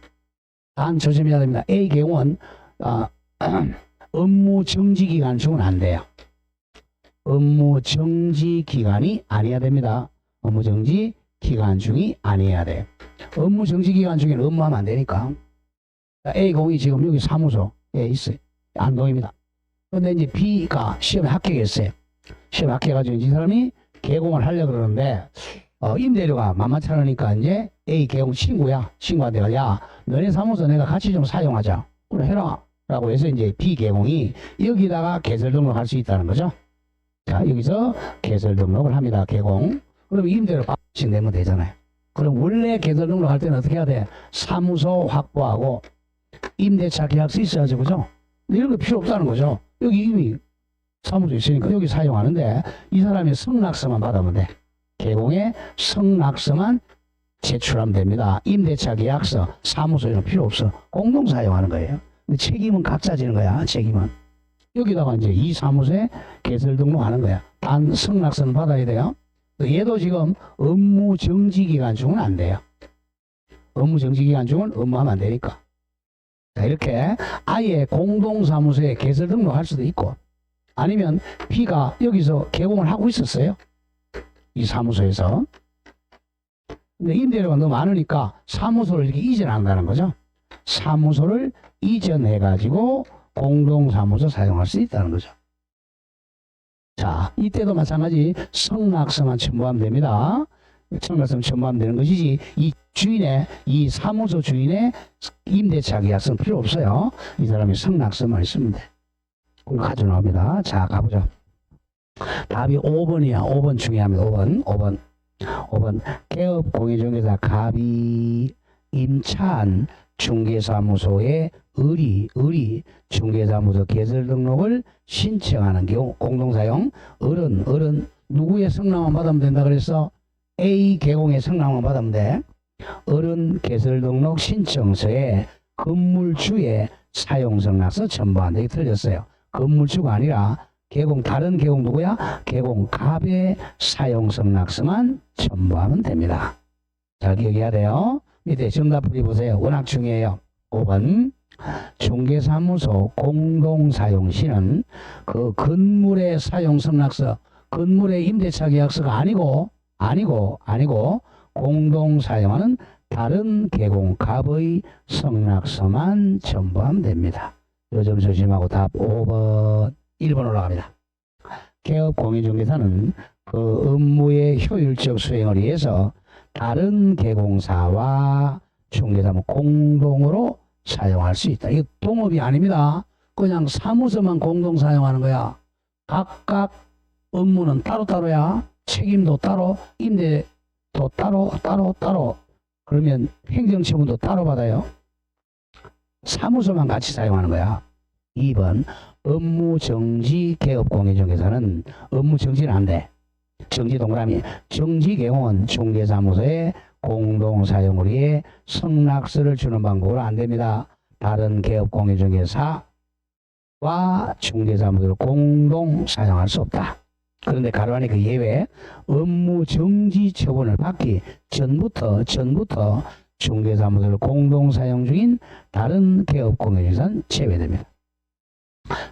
단 조심해야 됩니다. A 개공은 업무 정지 기간 중은 안 돼요. 업무 정지 기간이 아니어야 됩니다. 업무 정지 기간 중이 아니어야 돼요. 업무 정지 기간 중에는 업무하면 안 되니까. A 공이 지금 여기 사무소에 있어요. 안동입니다. 그런데 이제 B가 시험에 합격했어요. 시험에 합격해가지고 이 사람이 개공을 하려고 그러는데 임대료가 만만치 않으니까 이제 A 개공 친구야. 친구한테 가, 야, 너네 사무소 내가 같이 좀 사용하자. 그래 해라. 라고 해서 이제 B 개공이 여기다가 개설 등록할 수 있다는 거죠. 자, 여기서 개설 등록을 합니다. 개공. 그럼 임대료 값씩 내면 되잖아요. 그럼 원래 개설 등록할 때는 어떻게 해야 돼? 사무소 확보하고 임대차 계약서 있어야죠. 그죠? 근데 이런 거 필요 없다는 거죠. 여기 이미 사무소 있으니까 여기 사용하는데 이 사람이 성낙서만 받으면 돼. 개공에 성낙서만 제출하면 됩니다. 임대차 계약서, 사무소 이런 필요 없어. 공동 사용하는 거예요. 근데 책임은 각자 지는 거야. 책임은. 여기다가 이제 이 사무소에 개설 등록하는 거야. 단 성낙서는 받아야 돼요. 얘도 지금 업무 정지 기간 중은 안 돼요. 업무 정지 기간 중은 업무하면 안 되니까. 자, 이렇게 아예 공동사무소에 개설 등록할 수도 있고 아니면 B가 여기서 개공을 하고 있었어요. 이 사무소에서. 근데 임대료가 너무 많으니까 사무소를 이렇게 이전한다는 거죠. 사무소를 이전해가지고 공동사무소 사용할 수 있다는 거죠. 자, 이때도 마찬가지 성낙서만 첨부하면 됩니다. 성낙서만 첨부하면 되는 것이지 이 주인의, 이 사무소 주인의 임대차 계약서는 필요 없어요. 이 사람이 성낙서만 있으면 돼. 그걸 가져 나옵니다. 자, 가보죠. 답이 5번이야. 5번 중요합니다. 5번. 개업 공유중개사 갑이 임차한 중개사무소에 의리 중개사무소 개설 등록을 신청하는 경우 공동사용 어른 누구의 성남만 받으면 된다 그랬어? A 개공의 성남만 받으면 돼. 어른 개설 등록 신청서에 건물주의 사용성낙서 첨부한다. 이게 틀렸어요. 건물주가 아니라 개공, 다른 개공 누구야? 개공 갑의 사용성낙서만 첨부하면 됩니다. 잘 기억해야 돼요. 밑에 정답풀이 보세요. 워낙 중요해요. 5번. 중개사무소 공동사용 시는 그 건물의 사용성낙서, 건물의 임대차 계약서가 아니고 공동사용하는 다른 개공 갑의 성낙서만 첨부하면 됩니다. 요 점 조심하고 답 5번. 1번 올라갑니다. 개업 공인중개사는 그 업무의 효율적 수행을 위해서 다른 개공사와 중개사무 공동으로 사용할 수 있다. 이거 동업이 아닙니다. 그냥 사무소만 공동 사용하는 거야. 각각 업무는 따로따로야. 책임도 따로, 임대도 따로. 그러면 행정처분도 따로 받아요. 사무소만 같이 사용하는 거야. 2번 업무정지 개업공인중개사는 업무정지는 안 돼. 정지 동그라미. 정지 개공은 중개사무소의 공동사용을 위해 성낙서를 주는 방법으로 안 됩니다. 다른 개업공인중개사와 중개사무소를 공동 사용할 수 없다. 그런데 가로 안에 그 예외 업무정지 처분을 받기 전부터 중개사무소를 공동 사용 중인 다른 개업공인중개사는 제외됩니다.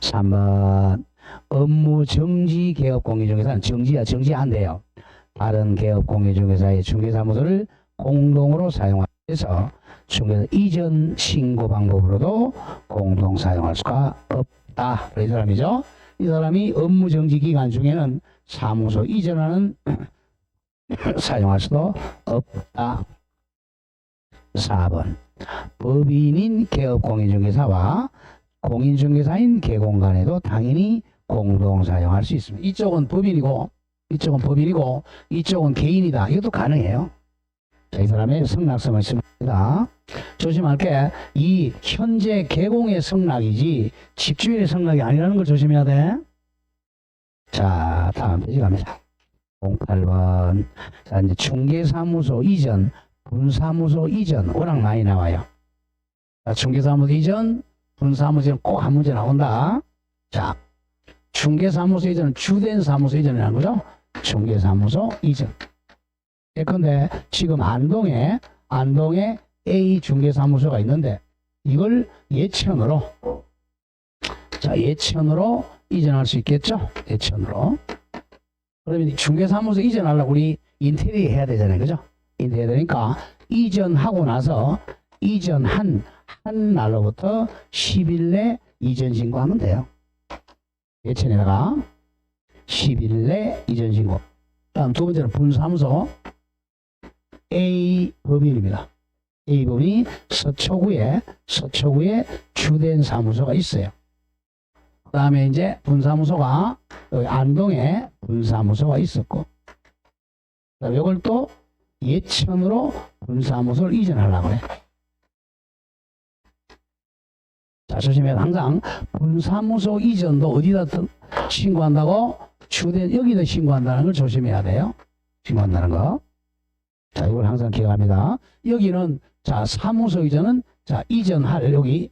3번 업무정지 개업공인중개사는 정지 안 돼요. 다른 개업공인중개사의 중개사무소를 공동으로 사용해서 중개사 이전 신고 방법으로도 공동 사용할 수가 없다. 이 사람이죠. 이 사람이 업무정지 기간 중에는 사무소 이전하는 사용할 수도 없다. 4번 법인인 개업공인중개사와 공인중개사인 개공 간에도 당연히 공동 사용할 수 있습니다. 이쪽은 법인이고 이쪽은 개인이다. 이것도 가능해요. 자, 이 사람의 성낙서만 있습니다. 조심할 게 이 현재 개공의 성낙이지 집주인의 성낙이 아니라는 걸 조심해야 돼. 자, 다음 페이지 갑니다. 08번. 자, 이제 중개사무소 이전, 분사무소 이전 워낙 많이 나와요. 자, 중개사무소 이전, 분사무소는 꼭 한 문제 나온다. 자, 중개사무소 이전은 주된 사무소 이전이라는 거죠. 중개사무소 이전. 예컨대 지금 안동에 A 중개사무소가 있는데 이걸 예천으로 이전할 수 있겠죠. 예천으로. 그러면 중개사무소 이전하려고 우리 인테리어 해야 되잖아요. 그죠? 인테리어 되니까 이전하고 나서 이전한 날로부터 10일 내 이전 신고하면 돼요. 예천에다가 10일 내 이전 신고. 다음 두 번째는 분사무소. A 법인입니다. A 법인이 서초구에 주된 사무소가 있어요. 그 다음에 이제 분사무소가 여기 안동에 분사무소가 있었고, 그다음에 이걸 또 예천으로 분사무소를 이전하려고 그래. 자, 조심해요. 항상 분사무소 이전도 어디다 신고한다고? 주된 여기다 신고한다는 걸 조심해야 돼요. 신고한다는 거. 자, 이걸 항상 기억합니다. 여기는 자, 사무소 이전은 자, 이전할 여기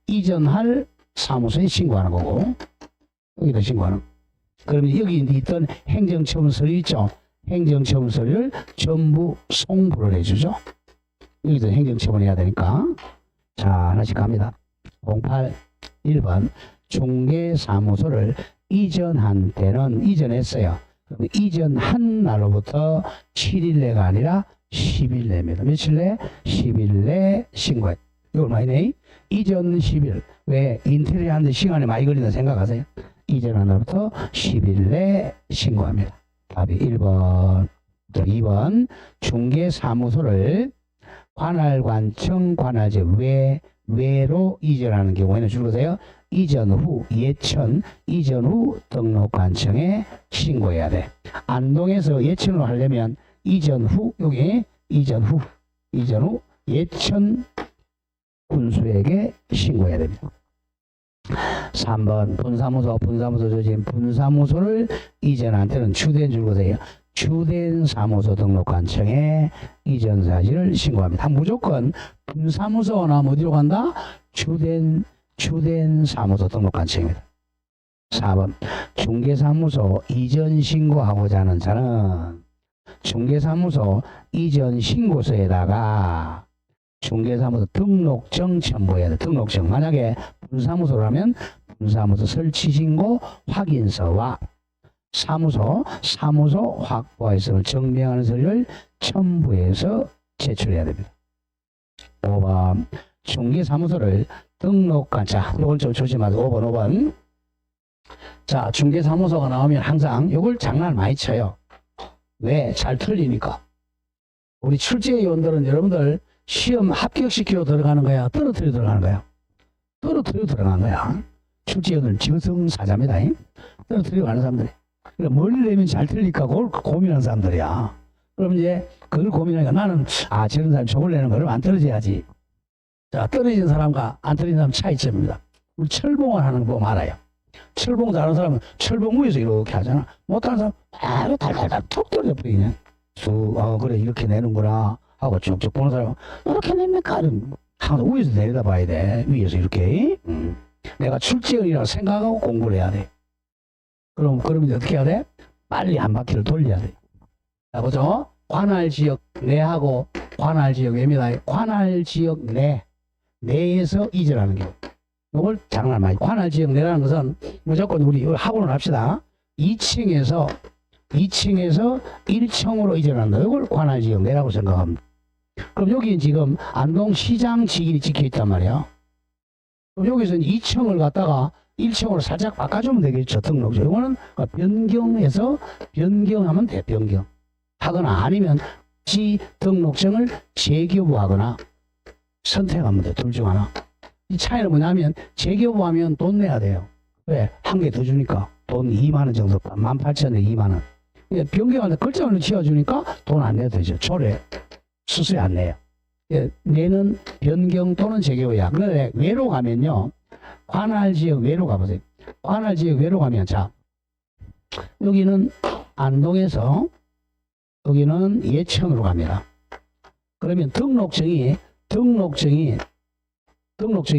이전할 사무소에 신고하는 거고, 여기다 신고하는. 그러면 여기 있던 행정처분 서류 있죠? 행정처분 서류를 전부 송부를 해주죠. 여기서 행정처분 해야 되니까. 자, 하나씩 갑니다. 1번 중개사무소를 이전한 때는 이전했어요. 그럼 이전한 날로부터 7일 내가 아니라 10일 내입니다. 며칠 내? 10일 내 신고해. 이걸 많이 내? 이전 10일. 왜? 인테리어 하는데 시간이 많이 걸린다 생각하세요? 이전한 날부터 10일 내 신고합니다. 답이 1번. 2번 중개사무소를 관할관청 관할지 외로 이전하는 경우에는 줄거세요. 이전 후 예천, 이전 후 등록관청에 신고해야 돼. 안동에서 예천으로 하려면 이전 후 여기 이전 후 예천 군수에게 신고해야 됩니다. 3번 분사무소 조짐 분사무소를 이전한 때는 주된 줄거세요. 주된 사무소 등록관청에 이전 사실을 신고합니다. 무조건 분사무소가 나오면 어디로 간다? 주된 사무소 등록관청입니다. 4번 중개사무소 이전 신고하고자 하는 자는 중개사무소 이전 신고서에다가 중개사무소 등록증 첨부해야 돼. 등록증. 만약에 분사무소라면 분사무소 설치신고 확인서와 사무소 확보했음을 증명하는 서류를 첨부해서 제출해야 됩니다. 5번 중개사무소를 등록관. 자, 요걸 좀 조심하세요. 5번. 자, 중개사무소가 나오면 항상 요걸 장난 많이 쳐요. 왜? 잘 틀리니까. 우리 출제위원들은 여러분들 시험 합격시키러 들어가는 거야? 떨어뜨려 들어가는 거야? 떨어뜨려 들어가는 거야. 출제위원들은 저승사자입니다. 떨어뜨려 가는 사람들이. 그러니까 뭘 내면 잘 틀릴까 그걸 고민하는 사람들이야. 그럼 이제 그걸 고민하니까 나는 저런 사람이 저걸 내는 거를 안 떨어져야지. 자, 떨어진 사람과 안 떨어진 사람 차이점입니다. 우리 철봉을 하는 거 보면 알아요. 철봉 잘하는 사람은 철봉 위에서 이렇게 하잖아. 못하는 사람은 바로 달달달 툭 떨어져 버리냐. 그래 이렇게 내는구나 하고 쭉쭉 보는 사람은 이렇게 냅니까? 항상 위에서 내려다 봐야 돼. 위에서 이렇게. 내가 출제원이라고 생각하고 공부를 해야 돼. 그럼 이제 어떻게 해야 돼? 빨리 한 바퀴를 돌려야 돼. 자, 보죠. 관할지역 내하고 관할지역 외입니다. 관할지역 내에서 이전하는 경우. 이걸 장난 많이. 관할지역 내라는 것은 무조건 우리 학원을 합시다. 2층에서 1층으로 이전한다. 이걸 관할지역 내라고 생각합니다. 그럼 여기 지금 안동시장 직인이 찍혀 있단 말이야. 그럼 여기서는 2층을 갖다가 1층으로 살짝 바꿔주면 되겠죠. 등록죠. 이거는 변경하면 돼. 변경. 하거나 아니면 등록증을 재교부하거나 선택하면 돼. 둘 중 하나. 이 차이는 뭐냐면 재교부하면 돈 내야 돼요. 왜? 한 개 더 주니까 돈 2만원 정도. 18,000원에 2만원. 변경하는데 글자를 지어주니까 돈 안 내도 되죠. 초래 수수료 안 내요. 내는 변경 또는 재교부야. 그런데 외로 가면요. 관할지역 외로 가보세요. 관할지역 외로 가면 자 여기는 안동에서 여기는 예천으로 갑니다. 그러면 등록증이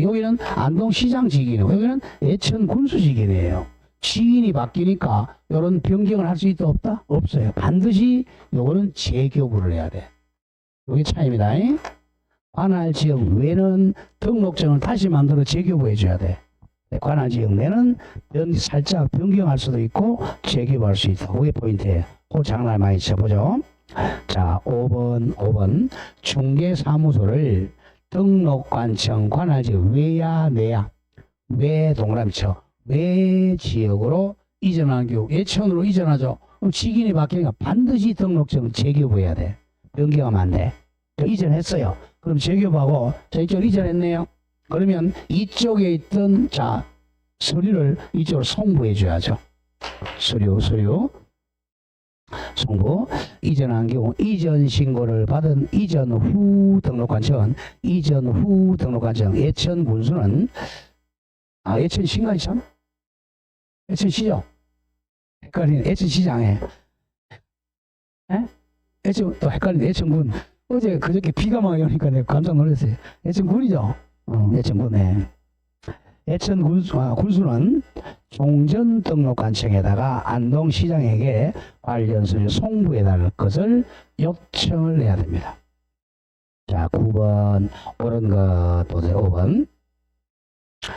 여기는 안동시장 직인이고 여기는 예천 군수 직인이에요. 직인이 바뀌니까 이런 변경을 할 수 있다 없다? 없어요. 반드시 요거는 재교부를 해야 돼. 여기 차이입니다. 관할지역 외는 등록증을 다시 만들어 재교부해 줘야 돼. 관할지역 내는 살짝 변경할 수도 있고 재교부할 수 있다. 그게 포인트예요. 그 장난 많이 쳐보죠. 자, 5번 중개사무소를 등록관청 관할지역 외야 내야 외 동그라미 쳐 외 지역으로 이전하는 경우 예천으로 이전하죠. 그럼 직인이 바뀌니까 반드시 등록증을 재교부해야 돼. 변경하면 안 돼. 이전했어요. 그럼 재교부하고 자 이쪽으로 이전했네요. 그러면 이쪽에 있던 자 서류를 이쪽으로 송부해 줘야죠. 서류 송부. 이전한 경우 이전 신고를 받은 이전 후 등록관청은 예천 군수는 예천 신가이 참 예천시죠. 헷갈리는 예천시장에 예천 또 헷갈리는 예천군. 어제 그저께 비가 막 오니까 내가 깜짝 놀랐어요. 예천군이죠. 예천군. 예천 군수는 종전등록관청에다가 안동시장에게 관련 서류 송부해달라는 것을 요청을 해야 됩니다. 자, 9번 옳은 것 보세요.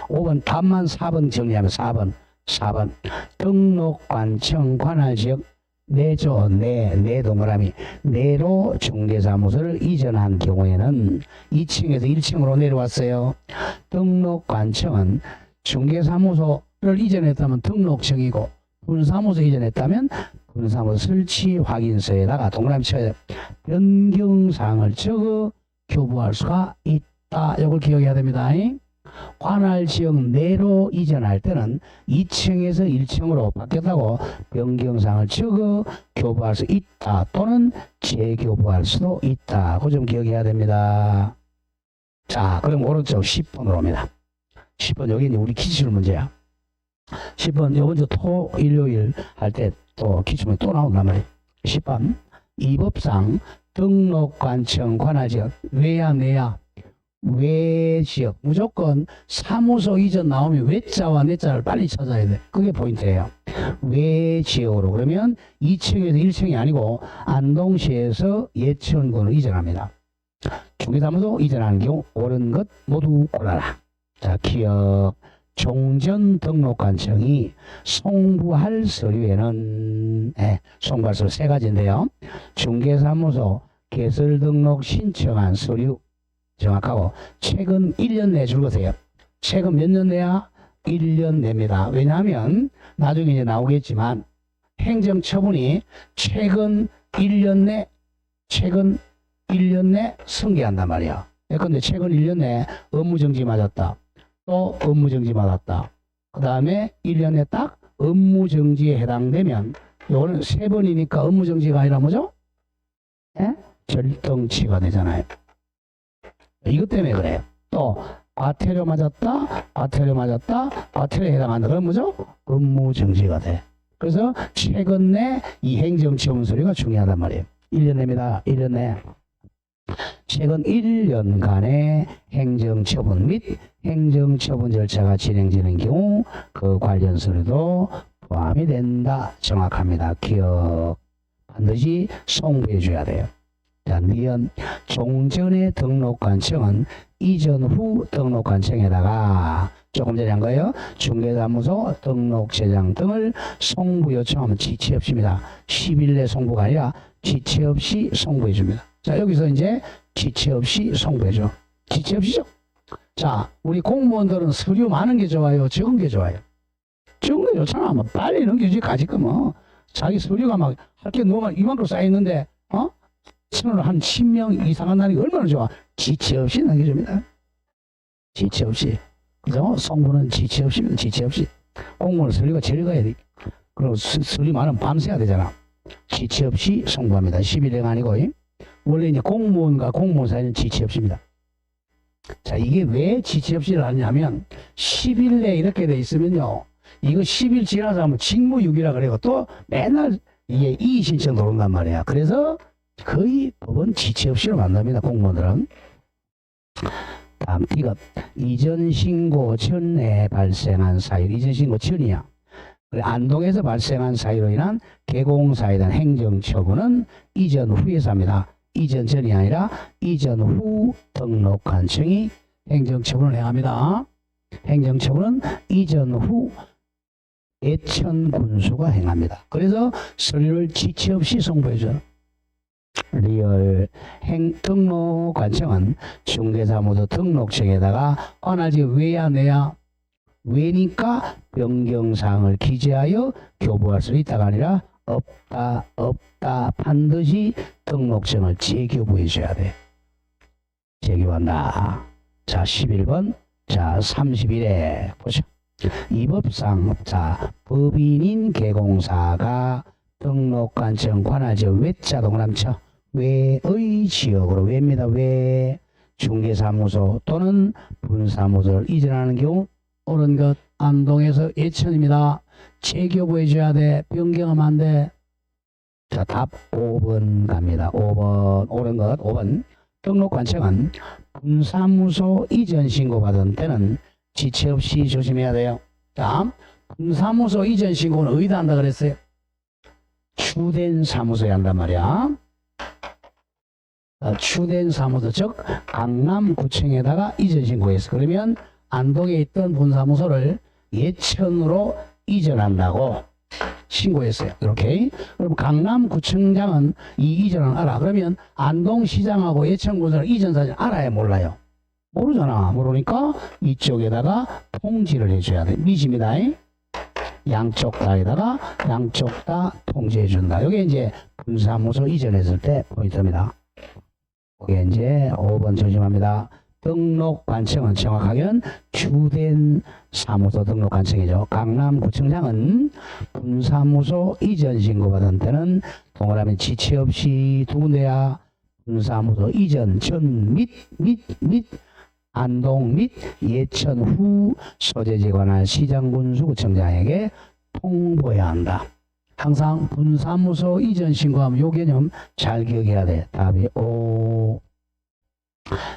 5번 답만 4번 정리하면 4번 등록관청 관할지역 내죠. 내 동그라미 내로 중개사무소를 이전한 경우에는 2층에서 1층으로 내려왔어요. 등록관청은 중개사무소를 이전했다면 등록청이고 분사무소 이전했다면 분사무소 설치 확인서에다가 동그라미 쳐야 변경사항을 적어 교부할 수가 있다. 이걸 기억해야 됩니다. 관할지역 내로 이전할 때는 2층에서 1층으로 바뀌었다고 변경사항을 적어 교부할 수 있다. 또는 재교부할 수도 있다. 그 점 기억해야 됩니다. 자, 그럼 오른쪽 10번으로 옵니다. 10번 여기 이제 우리 기출 문제야. 10번 요번 주 토 일요일 할 때 또 기출문제 또 나온단 말이에요. 10번 이 법상 등록관청 관할지역 외야 내야 외지역 무조건 사무소 이전 나오면 외자와 내자를 빨리 찾아야 돼. 그게 포인트예요. 외지역으로 그러면 2층에서 1층이 아니고 안동시에서 예천군으로 이전합니다. 중개사무소 이전하는 경우 옳은 것 모두 골라라. 자, 기억 종전등록관청이 송부할 서류에는 송부할 서류 3가지인데요. 중개사무소 개설등록 신청한 서류 정확하고 최근 1년 내에 줄 것이에요. 최근 몇 년 내야? 1년 내입니다. 왜냐하면 나중에 이제 나오겠지만 행정처분이 최근 1년 내 승계한단 말이야. 예컨대 최근 1년 내 업무정지 맞았다. 또 업무정지 맞았다. 그 다음에 1년 내 딱 업무정지에 해당되면 요거는 3번이니까 업무정지가 아니라 뭐죠? 예? 절등치가 되잖아요. 이것 때문에 그래요. 또 과태료 맞았다. 과태료에 해당한다. 그럼 뭐죠? 업무정지가 돼. 그래서 최근 내 이 행정처분 서류가 중요하단 말이에요. 1년 내입니다. 1년 내. 최근 1년간의 행정처분 및 행정처분 절차가 진행되는 경우 그 관련 서류도 포함이 된다. 정확합니다. 기억 반드시 송부해 줘야 돼요. 자, 니은 종전의 등록관청은 이전 후 등록관청에다가 조금 전에 한 거예요. 중개사무소 등록제장 등을 송부 요청하면 지체 없이입니다. 10일 내 송부가 아니라 지체 없이 송부해 줍니다. 자, 여기서 이제 지체 없이 송부해 줘. 지체 없이죠. 자, 우리 공무원들은 서류 많은 게 좋아요? 적은 게 좋아요? 적은 게 좋잖아. 뭐 빨리 넘겨주지 가지 뭐. 자기 서류가 막 할 게 너무 이만큼 쌓여있는데 신호를 한 10명 이상 한다는 게 얼마나 좋아. 지체 없이 넘겨줍니다. 지체 없이. 그죠? 송부는 지체 없이입니다. 지체 없이. 공무원 서류가 제일 가야 돼. 그리고 서류 많으면 밤새야 되잖아. 지체 없이 송부합니다. 11일 아니고. 원래 이제 공무원과 공무원 사이는 지체 없이입니다. 자, 이게 왜 지체 없이를 하냐면 10일 내에 이렇게 돼 있으면요. 이거 10일 지나서 하면 직무유기라 그래요. 또 맨날 이게 이의신청 들어온단 말이야. 그래서 거의 법은 지체 없이로 만납니다. 공무원들은. 다음 이것 이전 신고 전에 발생한 사유. 이전 신고 전이야. 안동에서 발생한 사유로 인한 개공사에 대한 행정처분은 이전 후에서 합니다. 이전 전이 아니라 이전 후 등록관청이 행정처분을 행합니다. 행정처분은 이전 후 예천군수가 행합니다. 그래서 서류를 지체 없이 송부해줘요. 리얼 등록관청은 중개사무소 등록청에다가 관할지 왜야 내야? 왜니까 변경사항을 기재하여 교부할 수 있다가 아니라 없다 반드시 등록청을 재교부해 줘야 돼. 재교한다. 자, 11번. 자, 31회 보죠. 이 법상 자 법인인 개공사가 등록관청 관할지역 외자 동그라미쳐 외의 지역으로 외입니다. 외 중개사무소 또는 분사무소를 이전하는 경우 옳은 것 안동에서 예천입니다. 재교부해 줘야 돼. 변경하면 안 돼. 자, 답 5번 갑니다. 5번 옳은 것 5번. 등록관청은 분사무소 이전 신고받은 때는 지체 없이 조심해야 돼요. 자, 분사무소 이전 신고는 어디다 한다 그랬어요? 추된 사무소에 한단 말이야. 추된 사무소 즉 강남구청에다가 이전 신고했어. 그러면 안동에 있던 분사무소를 예천으로 이전한다고 신고했어요. 이렇게. 그럼 강남구청장은 이 이전을 알아. 그러면 안동시장하고 예천군을 이전 사실 알아야 몰라요. 모르잖아. 모르니까 이쪽에다가 통지를 해줘야 돼. 미시입니다. 양쪽 다에다가 양쪽 다 통지해 준다. 이게 이제 분사무소 이전했을 때 포인트입니다. 이게 이제 5번 조심합니다. 등록관청은 정확하게는 주된 사무소 등록관청이죠. 강남구청장은 분사무소 이전 신고받은 때는 동그라미 지체 없이 두 군데야 분사무소 이전 전 및 안동 및 예천 후 소재지에 관한 시장군수구청장에게 통보해야 한다. 항상 분사무소 이전 신고하면 요 개념 잘 기억해야 돼. 답이 O.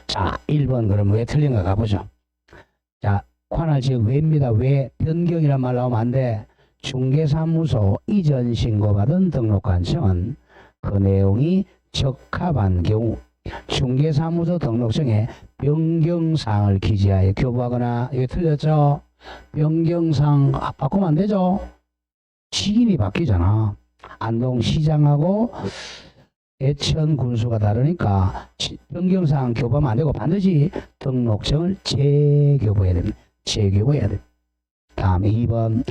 자, 1번 그럼 왜 틀린가 가보죠. 자, 관할지역 왜입니다. 왜 변경이란 말 나오면 안 돼. 중개사무소 이전 신고받은 등록관청은 그 내용이 적합한 경우 중개사무소 등록청에 변경사항을 기재하여 교부하거나 이게 틀렸죠. 변경사항 바꾸면 안 되죠. 직인이 바뀌잖아. 안동시장하고 예천 군수가 다르니까 변경사항 교부하면 안 되고 반드시 등록청을 재교부해야 됩니다. 재교부해야 됩니다. 다음에 2번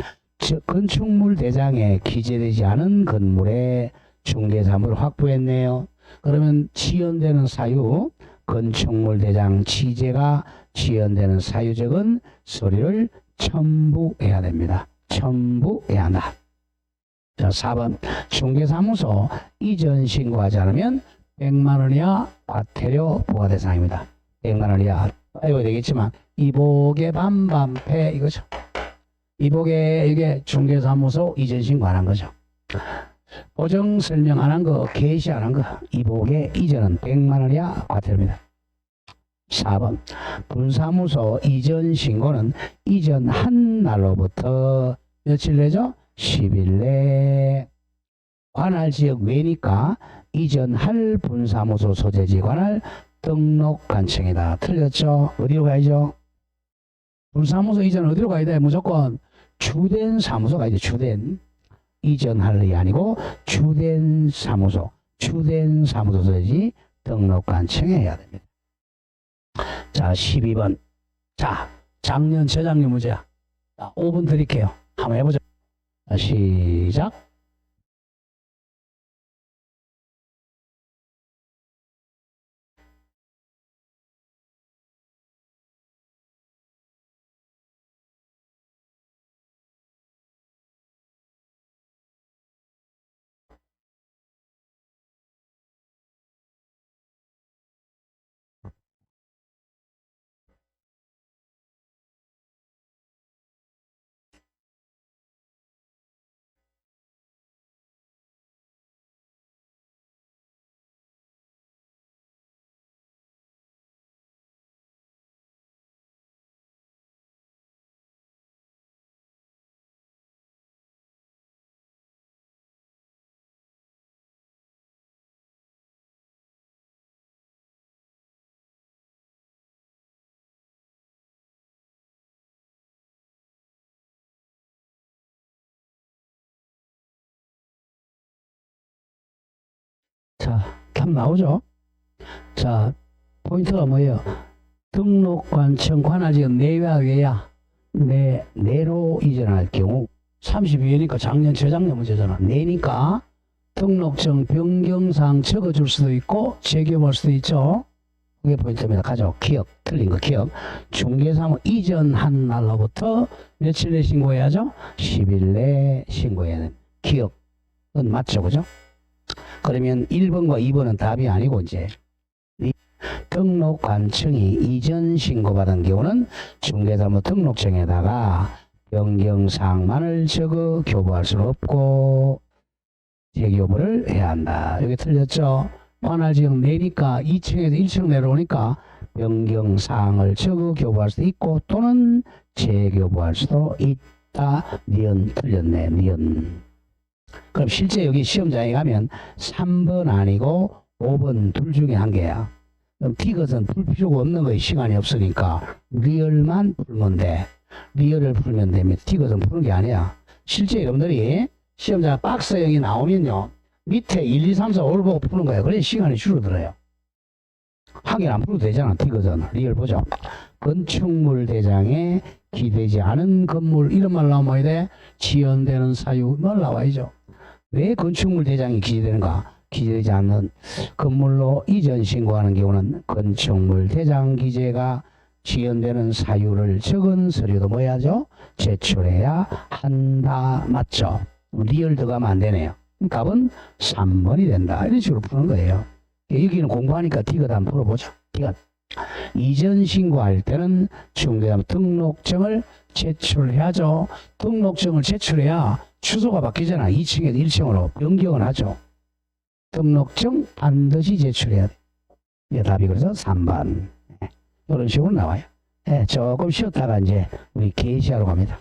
건축물 대장에 기재되지 않은 건물의 중개사무를 확보했네요. 그러면 지연되는 사유, 건축물 대장 취재가 지연되는 사유적은 서류를 첨부해야 됩니다. 첨부해야 한다. 자, 4번 중개사무소 이전 신고하지 않으면 100만 원 이하 과태료 부과 대상입니다. 100만 원 이하 알고 되겠지만 이복의 반반패 이거죠. 이복에 이게 중개사무소 이전 신고 안 한 거죠. 보정 설명 안 한 거, 게시 안 한 거, 이복의 이전은 100만 원 이하 과태료입니다. 4번 분사무소 이전 신고는 이전한 날로부터 며칠 내죠? 10일 내 관할 지역 외니까 이전할 분사무소 소재지 관할 등록 관청이다. 틀렸죠? 어디로 가야죠? 분사무소 이전 어디로 가야 돼? 무조건 주된 사무소 가야 돼. 주된. 이전할이 아니고 주된 사무소. 주된 사무소 소재지 등록 관청에 해야 됩니다. 자, 12번. 자, 작년, 재작년 문제야. 자, 5분 드릴게요. 한번 해보죠. 자, 시작. 자, 답 나오죠? 자, 포인트가 뭐예요? 등록관청 관할지역 내외와 외야 내로 이전할 경우 32회니까 작년 재작년 문제잖아. 내니까 등록증 변경사항 적어줄 수도 있고 재교부할 수도 있죠. 그게 포인트입니다. 가죠. 기억. 틀린 거 기억. 중개사무 이전한 날로부터 며칠 내 신고해야죠? 10일 내 신고해야 되는 기억은 맞죠. 그죠? 그러면 1번과 2번은 답이 아니고 이제 등록관청이 이전 신고받은 경우는 중개사무 등록증에다가 변경사항만을 적어 교부할 수는 없고 재교부를 해야 한다. 여기 틀렸죠? 관할지역 내니까 2층에서 1층 내려오니까 변경사항을 적어 교부할 수도 있고 또는 재교부할 수도 있다. 니은 틀렸네. 니은. 그럼 실제 여기 시험장에 가면 3번 아니고 5번 둘 중에 한 개야. 그럼 디귿은 풀 필요가 없는 거예요. 시간이 없으니까. 리얼만 풀면 돼. 리얼을 풀면 됩니다. 디귿은 푸는 게 아니야. 실제 여러분들이 시험장 박스형이 나오면요. 밑에 1, 2, 3, 4, 5를 보고 푸는 거예요. 그래야 시간이 줄어들어요. 하긴 안 풀어도 되잖아. 디귿은. 리얼 보죠. 건축물 대장에 기대지 않은 건물 이런 말 나오면 뭐야 돼? 지연되는 사유 뭘 나와야죠. 왜 건축물 대장이 기재되는가? 기재되지 않는 건물로 이전 신고하는 경우는 건축물 대장 기재가 지연되는 사유를 적은 서류도 뭐 해야죠? 제출해야 한다. 맞죠? 리얼 들어가면 안 되네요. 답은 3번이 된다. 이런 식으로 푸는 거예요. 여기는 공부하니까 디귿 한번 풀어보죠. 디귿. 이전 신고할 때는 중개사무 등록증을 제출해야죠. 등록증을 제출해야 주소가 바뀌잖아. 2층에서 1층으로 변경을 하죠. 등록증 반드시 제출해야 돼. 이 답이 그래서 3번. 이런 식으로 나와요. 조금 쉬었다가 이제 우리 게시하러 갑니다.